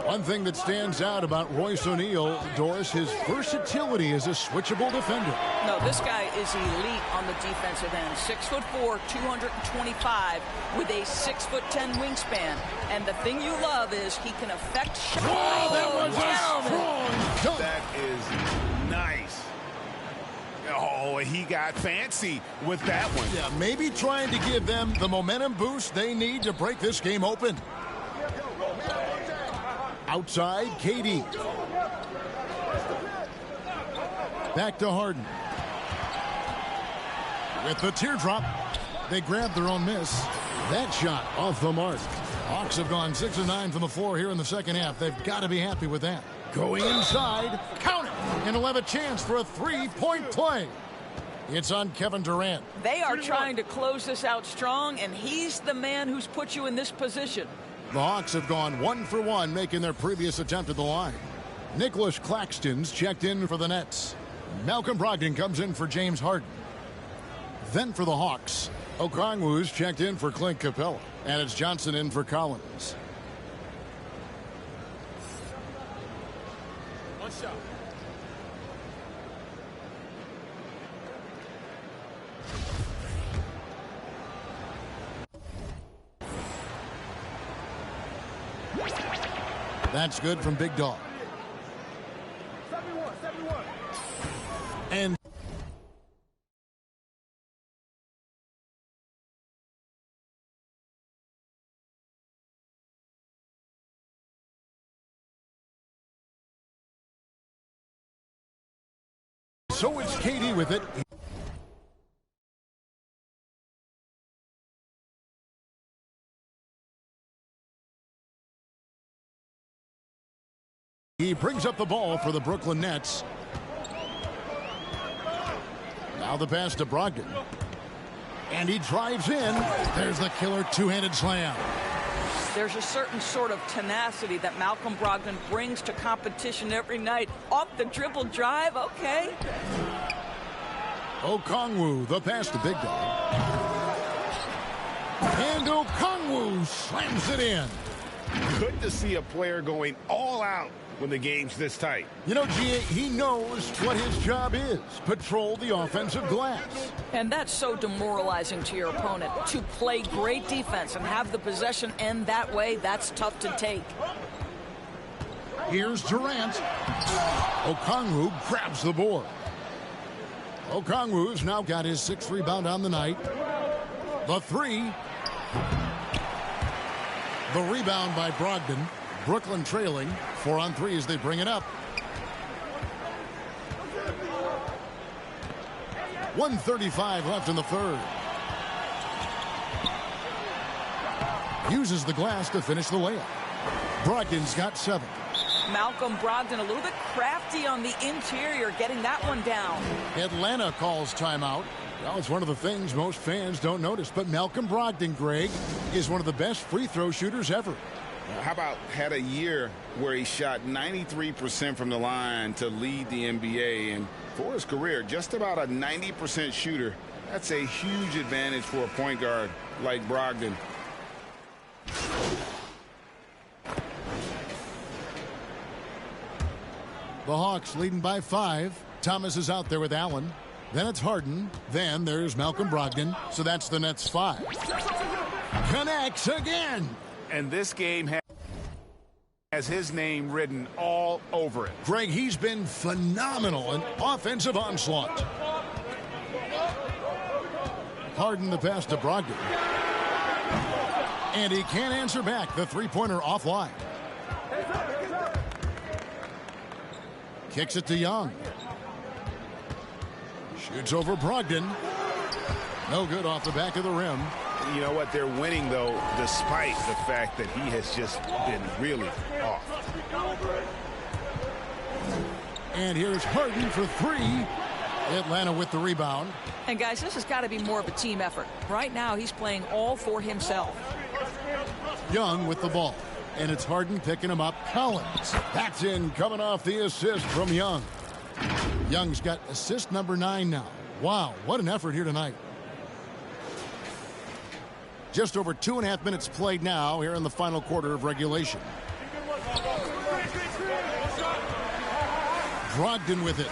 One thing that stands out about Royce O'Neal, Doris, his versatility as a switchable defender. No, this guy is elite on the defensive end. 6'4", 225, with a 6'10" wingspan. And the thing you love is he can affect shots. Whoa, that was a strong dunk. That is nice. Oh, he got fancy with that one. Yeah, maybe trying to give them the momentum boost they need to break this game open. Outside, KD. Back to Harden. With the teardrop, they grab their own miss. That shot off the mark. Hawks have gone 6 of 9 from the floor here in the second half. They've got to be happy with that. Going inside, count it, and he'll have a chance for a 3-point play. It's on Kevin Durant. They are trying to close this out strong, and he's the man who's put you in this position. The Hawks have gone 1 for 1, making their previous attempt at the line. Nicholas Claxton's checked in for the Nets. Malcolm Brogdon comes in for James Harden. Then for the Hawks, Okongwu's checked in for Clint Capella. And it's Johnson in for Collins. One shot. That's good from Big Dog. So it's KD with it. He brings up the ball for the Brooklyn Nets. Now the pass to Brogdon. And he drives in. There's the killer two-handed slam. There's a certain sort of tenacity that Malcolm Brogdon brings to competition every night. Off the dribble drive, okay. Okongwu, the pass to Big Dog. And Okongwu slams it in. Good to see a player going all out when the game's this tight. You know, G.A., he knows what his job is. Patrol the offensive glass. And that's so demoralizing to your opponent. To play great defense and have the possession end that way, that's tough to take. Here's Durant. Okongwu grabs the board. Okongwu's now got his 6th rebound on the night. The 3. The rebound by Brogdon. Brooklyn trailing 4-on-3 as they bring it up. 1:35 left in the third. Uses the glass to finish the layup. Brogdon's got 7. Malcolm Brogdon a little bit crafty on the interior, getting that one down. Atlanta calls timeout. Well, it's one of the things most fans don't notice, but Malcolm Brogdon, Greg, is one of the best free throw shooters ever. How about had a year where he shot 93% from the line to lead the NBA, and for his career, just about a 90% shooter. That's a huge advantage for a point guard like Brogdon. The Hawks leading by 5. Thomas is out there with Allen. Then it's Harden. Then there's Malcolm Brogdon. So that's the Nets 5. Connects again. And this game has his name written all over it. Greg, he's been phenomenal in offensive onslaught. Harden the pass to Brogdon. And he can't answer back. The three-pointer offline. Kicks it to Young. Shoots over Brogdon. No good off the back of the rim. You know what? They're winning, though, despite the fact that he has just been really off. And here's Harden for 3. Atlanta with the rebound. And, guys, this has got to be more of a team effort. Right now, he's playing all for himself. Young with the ball. And it's Harden picking him up. Collins. That's in, coming off the assist from Young. Young's got assist number 9 now. Wow, what an effort here tonight. Just over 2.5 minutes played now here in the final quarter of regulation. Brogdon with it.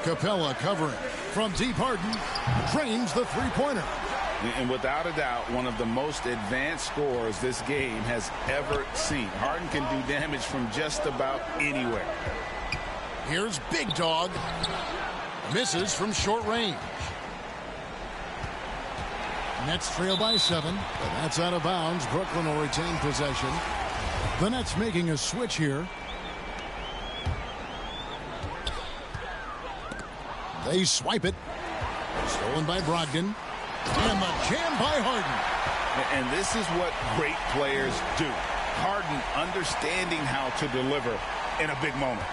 Capella covering. From deep, Harden drains the three-pointer. And without a doubt, one of the most advanced scorers this game has ever seen. Harden can do damage from just about anywhere. Here's Big Dog. Misses from short range. Nets trail by 7, but that's out of bounds. Brooklyn will retain possession. The Nets making a switch here. They swipe it. Stolen by Brogdon. And the jam by Harden. And this is what great players do. Harden understanding how to deliver in a big moment.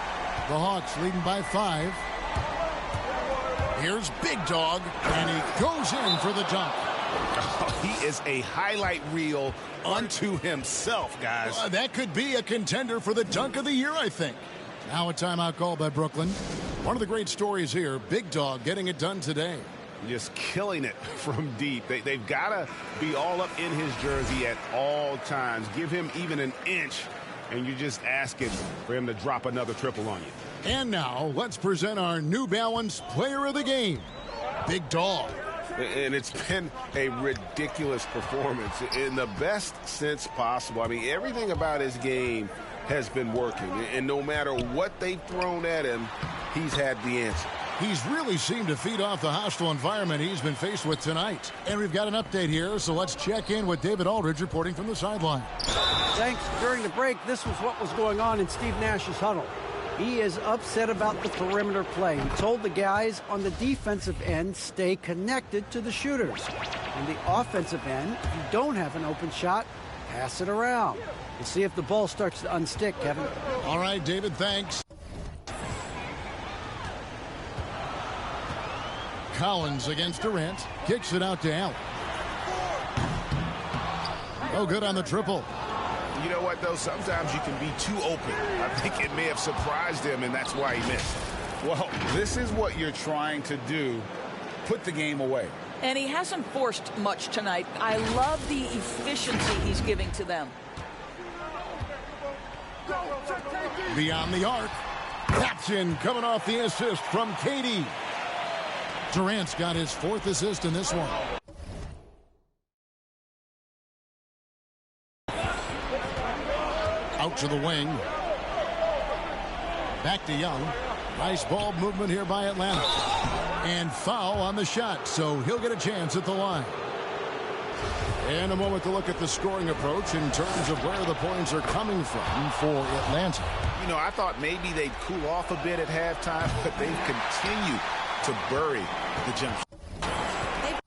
The Hawks leading by 5. Here's Big Dog, and he goes in for the dunk. Oh, he is a highlight reel unto himself, guys. That could be a contender for the dunk of the year, I think. Now a timeout call by Brooklyn. One of the great stories here, Big Dog getting it done today. Just killing it from deep. They've got to be all up in his jersey at all times. Give him even an inch, and you're just asking for him to drop another triple on you. And now, let's present our New Balance Player of the Game, Big Dog. And it's been a ridiculous performance in the best sense possible. I mean, everything about his game has been working. And no matter what they've thrown at him, he's had the answer. He's really seemed to feed off the hostile environment he's been faced with tonight. And we've got an update here, so let's check in with David Aldridge reporting from the sideline. Thanks. During the break, this was what was going on in Steve Nash's huddle. He is upset about the perimeter play. He told the guys on the defensive end, stay connected to the shooters. On the offensive end, if you don't have an open shot, pass it around. We'll see if the ball starts to unstick, Kevin. All right, David, thanks. Collins against Durant. Kicks it out to Allen. Oh, good on the triple. You know what, though? Sometimes you can be too open. I think it may have surprised him, and that's why he missed. Well, this is what you're trying to do. Put the game away. And he hasn't forced much tonight. I love the efficiency he's giving to them. Beyond the arc. That's in, coming off the assist from KD. Durant's got his 4th assist in this one. Out to the wing. Back to Young. Nice ball movement here by Atlanta. And foul on the shot, so he'll get a chance at the line. And a moment to look at the scoring approach in terms of where the points are coming from for Atlanta. You know, I thought maybe they'd cool off a bit at halftime, but they've continued to bury the jump. They've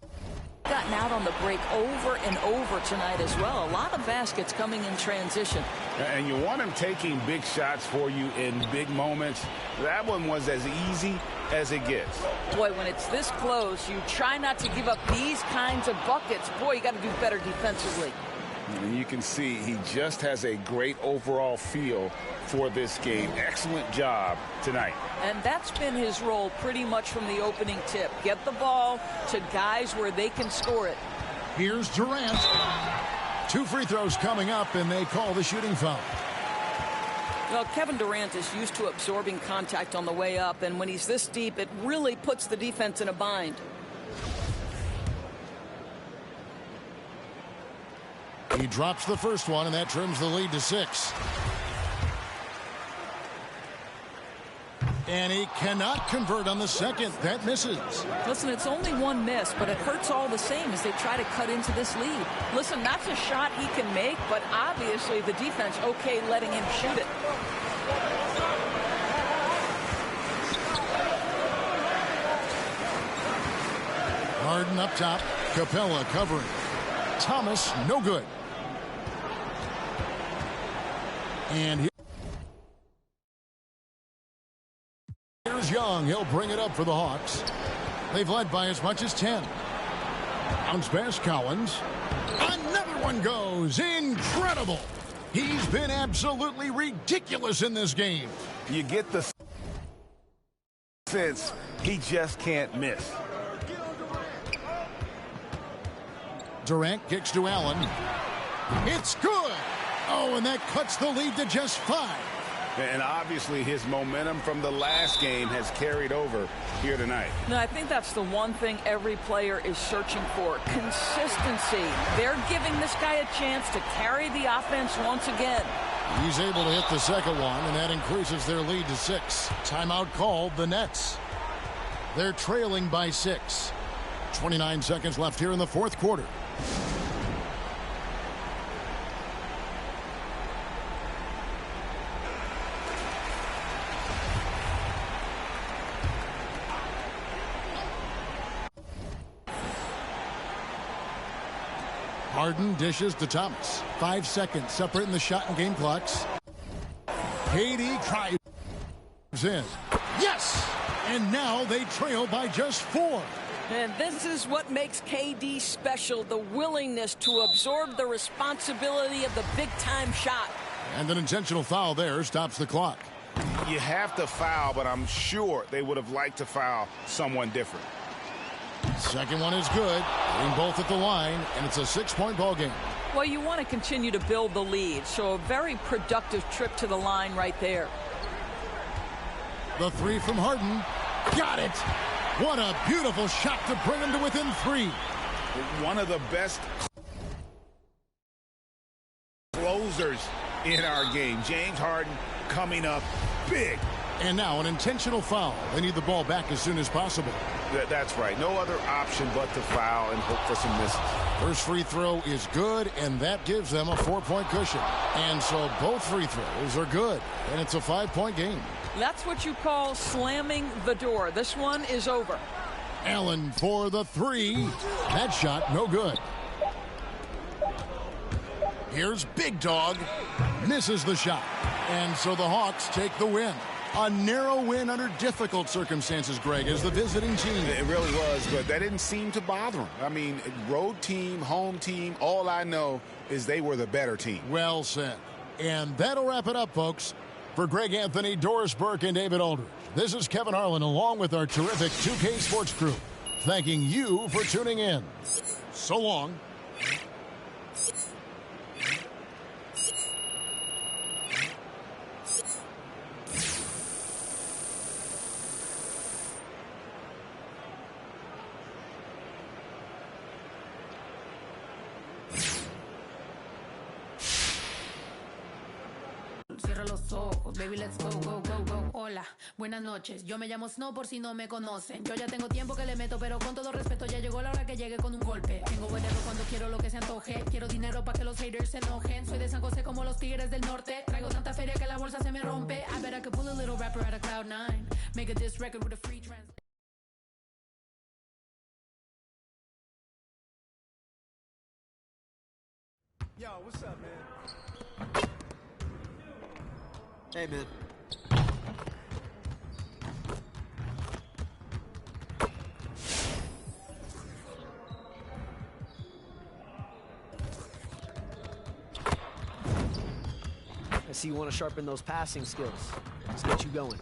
gotten out on the break over and over tonight as well. A lot of baskets coming in transition. And you want him taking big shots for you in big moments. That one was as easy as it gets. Boy, when it's this close, you try not to give up these kinds of buckets. Boy, you got to do better defensively. And you can see he just has a great overall feel for this game. Excellent job tonight. And that's been his role pretty much from the opening tip. Get the ball to guys where they can score it. Here's Durant. 2 free throws coming up, and they call the shooting foul. Well, Kevin Durant is used to absorbing contact on the way up, and when he's this deep, it really puts the defense in a bind. He drops the first one, and that trims the lead to 6. And he cannot convert on the second. That misses. Listen, it's only one miss, but it hurts all the same as they try to cut into this lead. Listen, that's a shot he can make, but obviously the defense okay letting him shoot it. Harden up top. Capella covering. Thomas, no good. And here's Young. He'll bring it up for the Hawks. They've led by as much as 10. Bounce pass, Collins. Another one goes. Incredible. He's been absolutely ridiculous in this game. You get the sense he just can't miss. Durant kicks to Allen. It's good. Oh, and that cuts the lead to just 5. And obviously his momentum from the last game has carried over here tonight. No, I think that's the one thing every player is searching for, consistency. They're giving this guy a chance to carry the offense once again. He's able to hit the second one, and that increases their lead to 6. Timeout called, the Nets. They're trailing by 6. 29 seconds left here in the fourth quarter. Harden dishes to Thomas. 5 seconds separating the shot and game clocks. KD tries in. Yes! And now they trail by just 4. And this is what makes KD special, the willingness to absorb the responsibility of the big-time shot. And an intentional foul there stops the clock. You have to foul, but I'm sure they would have liked to foul someone different. Second one is good. Getting both at the line, and it's a 6-point ball game. Well, you want to continue to build the lead, so a very productive trip to the line right there. The 3 from Harden. Got it! What a beautiful shot to bring him to within 3. One of the best closers in our game. James Harden coming up big. And now an intentional foul. They need the ball back as soon as possible. That's right. No other option but to foul and hope for some misses. First free throw is good, and that gives them a 4-point cushion. And so both free throws are good, and it's a 5-point game. That's what you call slamming the door. This one is over. Allen for the 3. That shot no good. Here's Big Dog. Misses the shot. And so the Hawks take the win. A narrow win under difficult circumstances, Greg, as the visiting team. It really was, but that didn't seem to bother them. I mean, road team, home team, all I know is they were the better team. Well said. And that'll wrap it up, folks. For Greg Anthony, Doris Burke, and David Aldridge, this is Kevin Harlan along with our terrific 2K Sports crew, thanking you for tuning in. So long. Cierra los ojos, baby, let's go, go, go, go. Hola, buenas noches, yo me llamo Snow por si no me conocen. Yo ya tengo tiempo que le meto, pero con todo respeto ya llegó la hora que llegue con un golpe. Tengo whatever cuando quiero lo que se antoje. Quiero dinero para que los haters se enojen. Soy de San José como los tigres del norte. Traigo tanta feria que la bolsa se me rompe. I bet I could pull a little rapper out of Cloud9. Make a diss record with a free trans. Yo, what's up, man? Hey, man. I see you want to sharpen those passing skills. Let's get you going.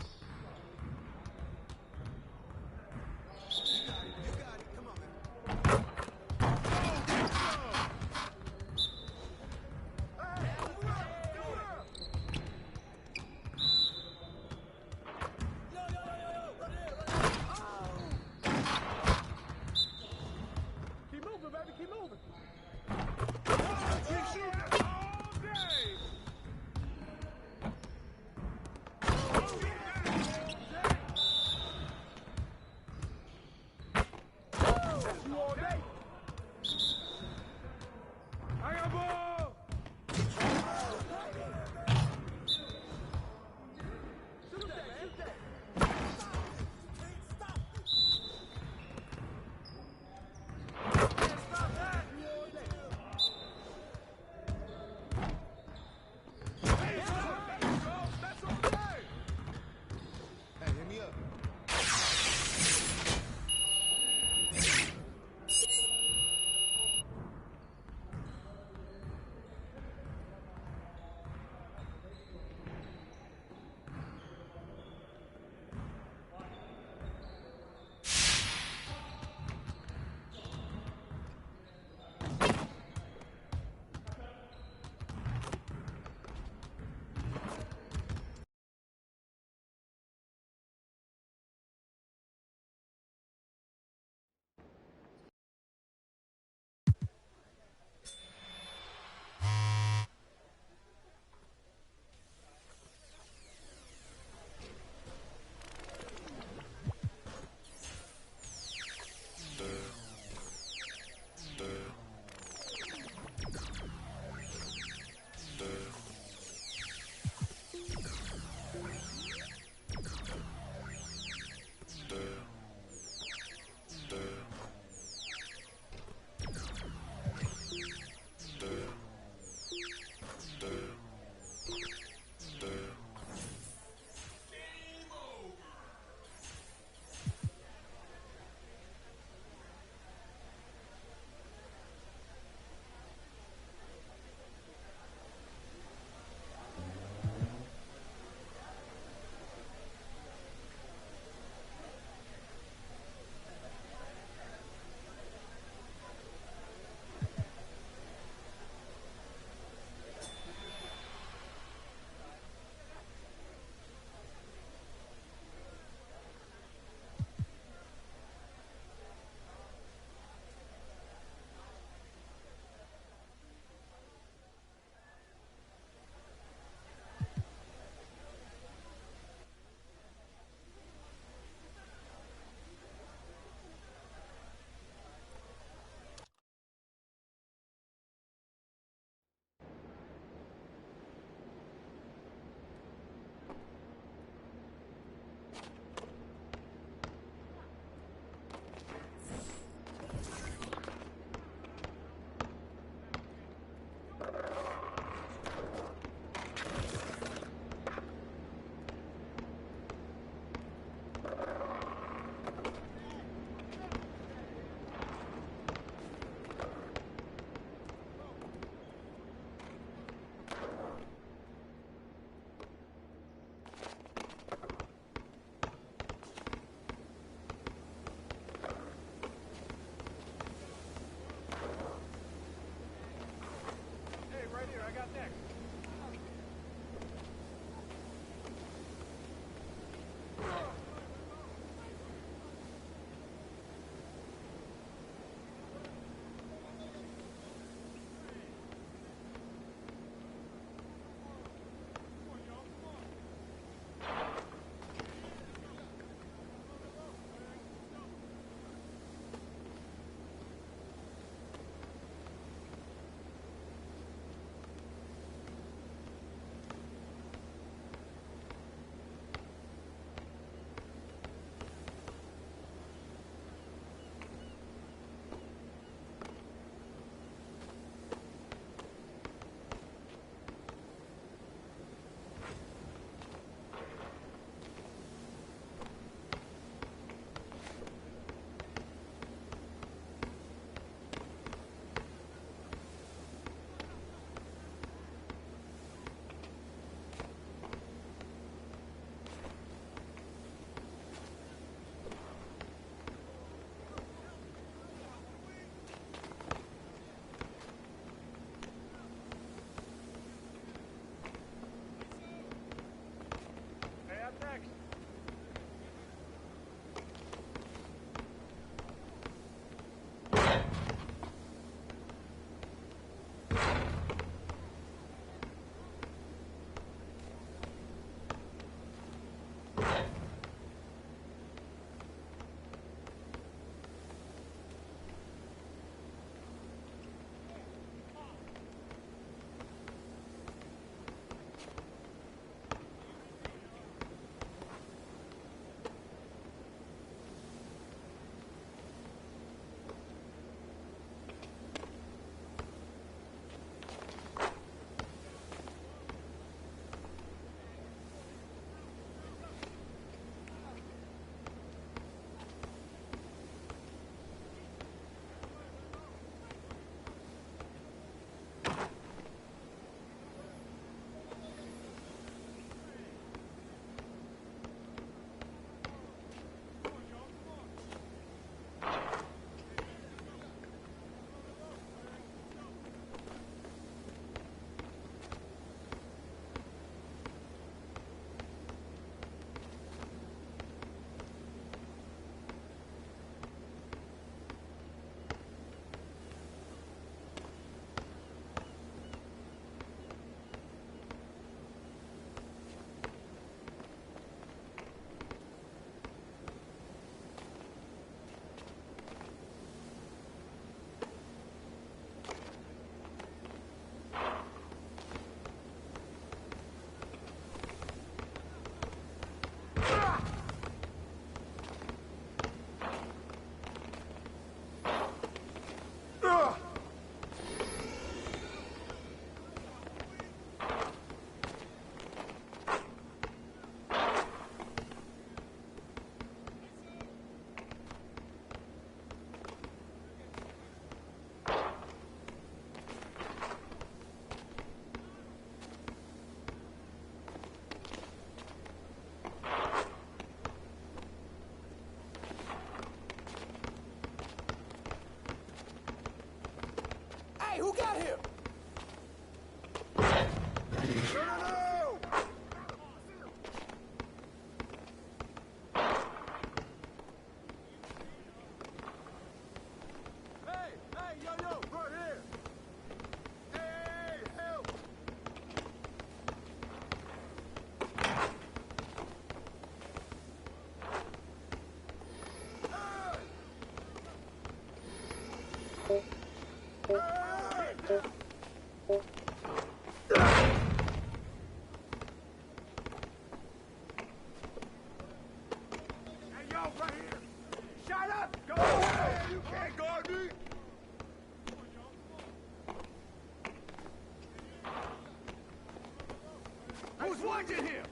Deflecting him!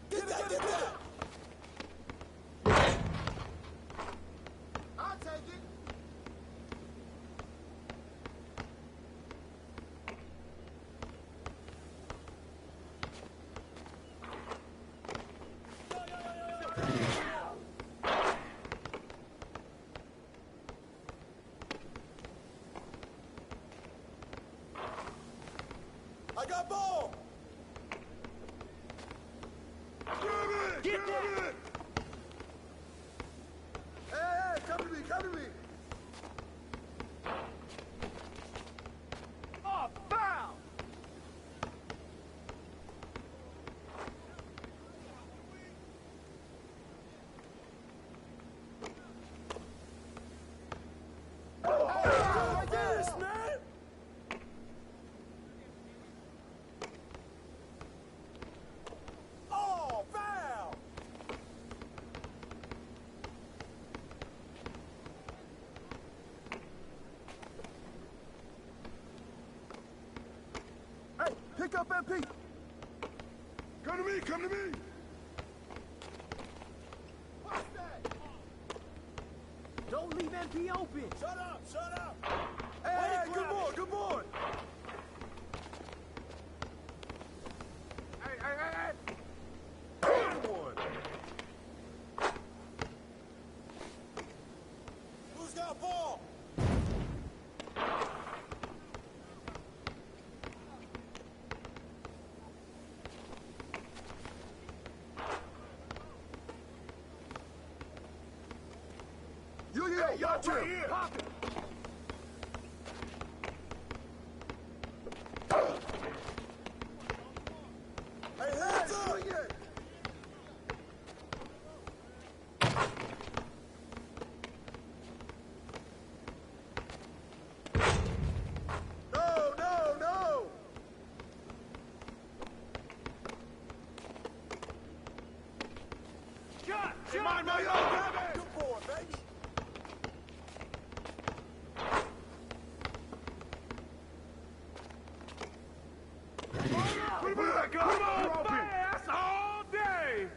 Get that, get that! I'll take it. I got ball! Get that! Hey, come to me, come to me! Oh, foul! Like this, man! Oh, foul! Hey, pick up MP! Come to me, come to me! Watch that! Don't leave MP open. Shut up, shut up! Hey, good boy, good boy! Hey, hey, hey, hey! Good one! Who's got ball? Hey, y'all right here! Pop it! Hey, hands up! Swing it! No, no, no! Shot! Shot! Mind my own! Good boy, baby! Put it back up! Come on, fast all day!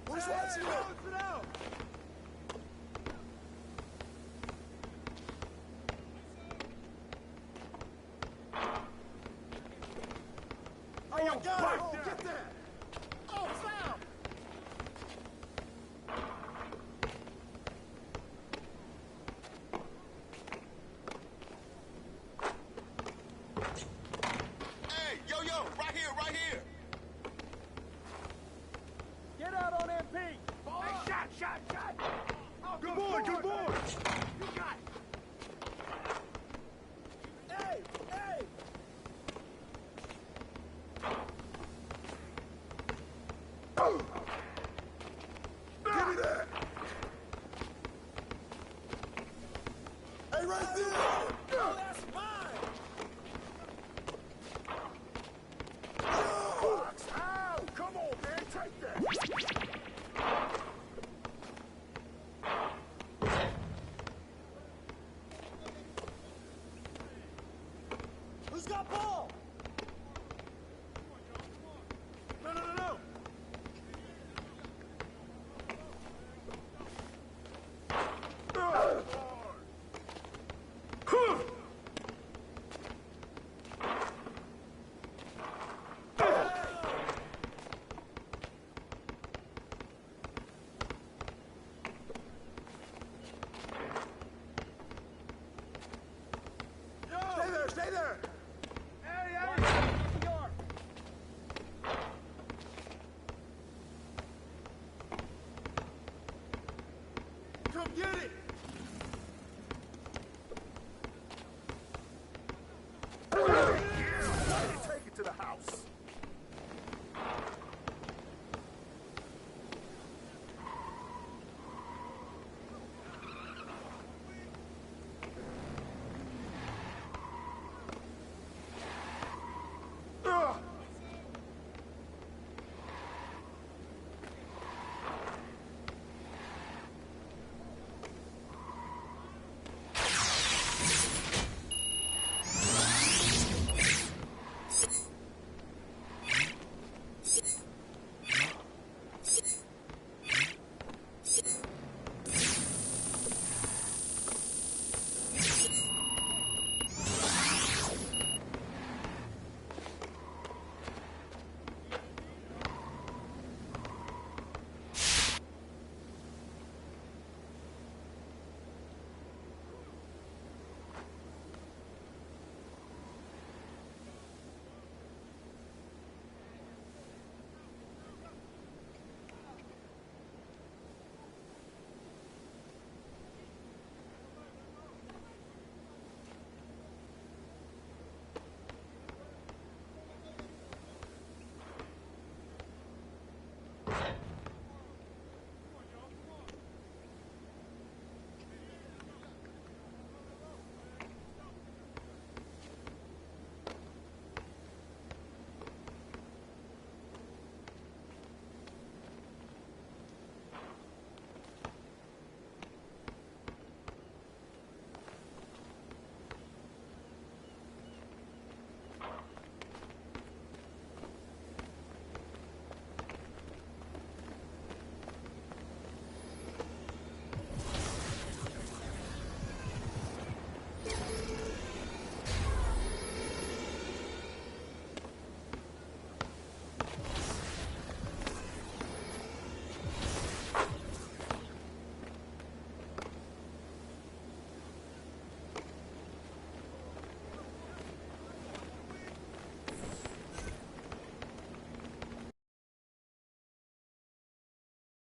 Who's watching it? Sit down! Oh, I got it! Oh, get that! Oh, foul! Hey, yo, right here, right here! Get out on MP. Hey, shot! Oh, good boy, good boy! You got it! Hey, hey! Give me that! Hey, right there! Oh, that's mine! Fox, ow! Come on, man, take that! Who's got ball?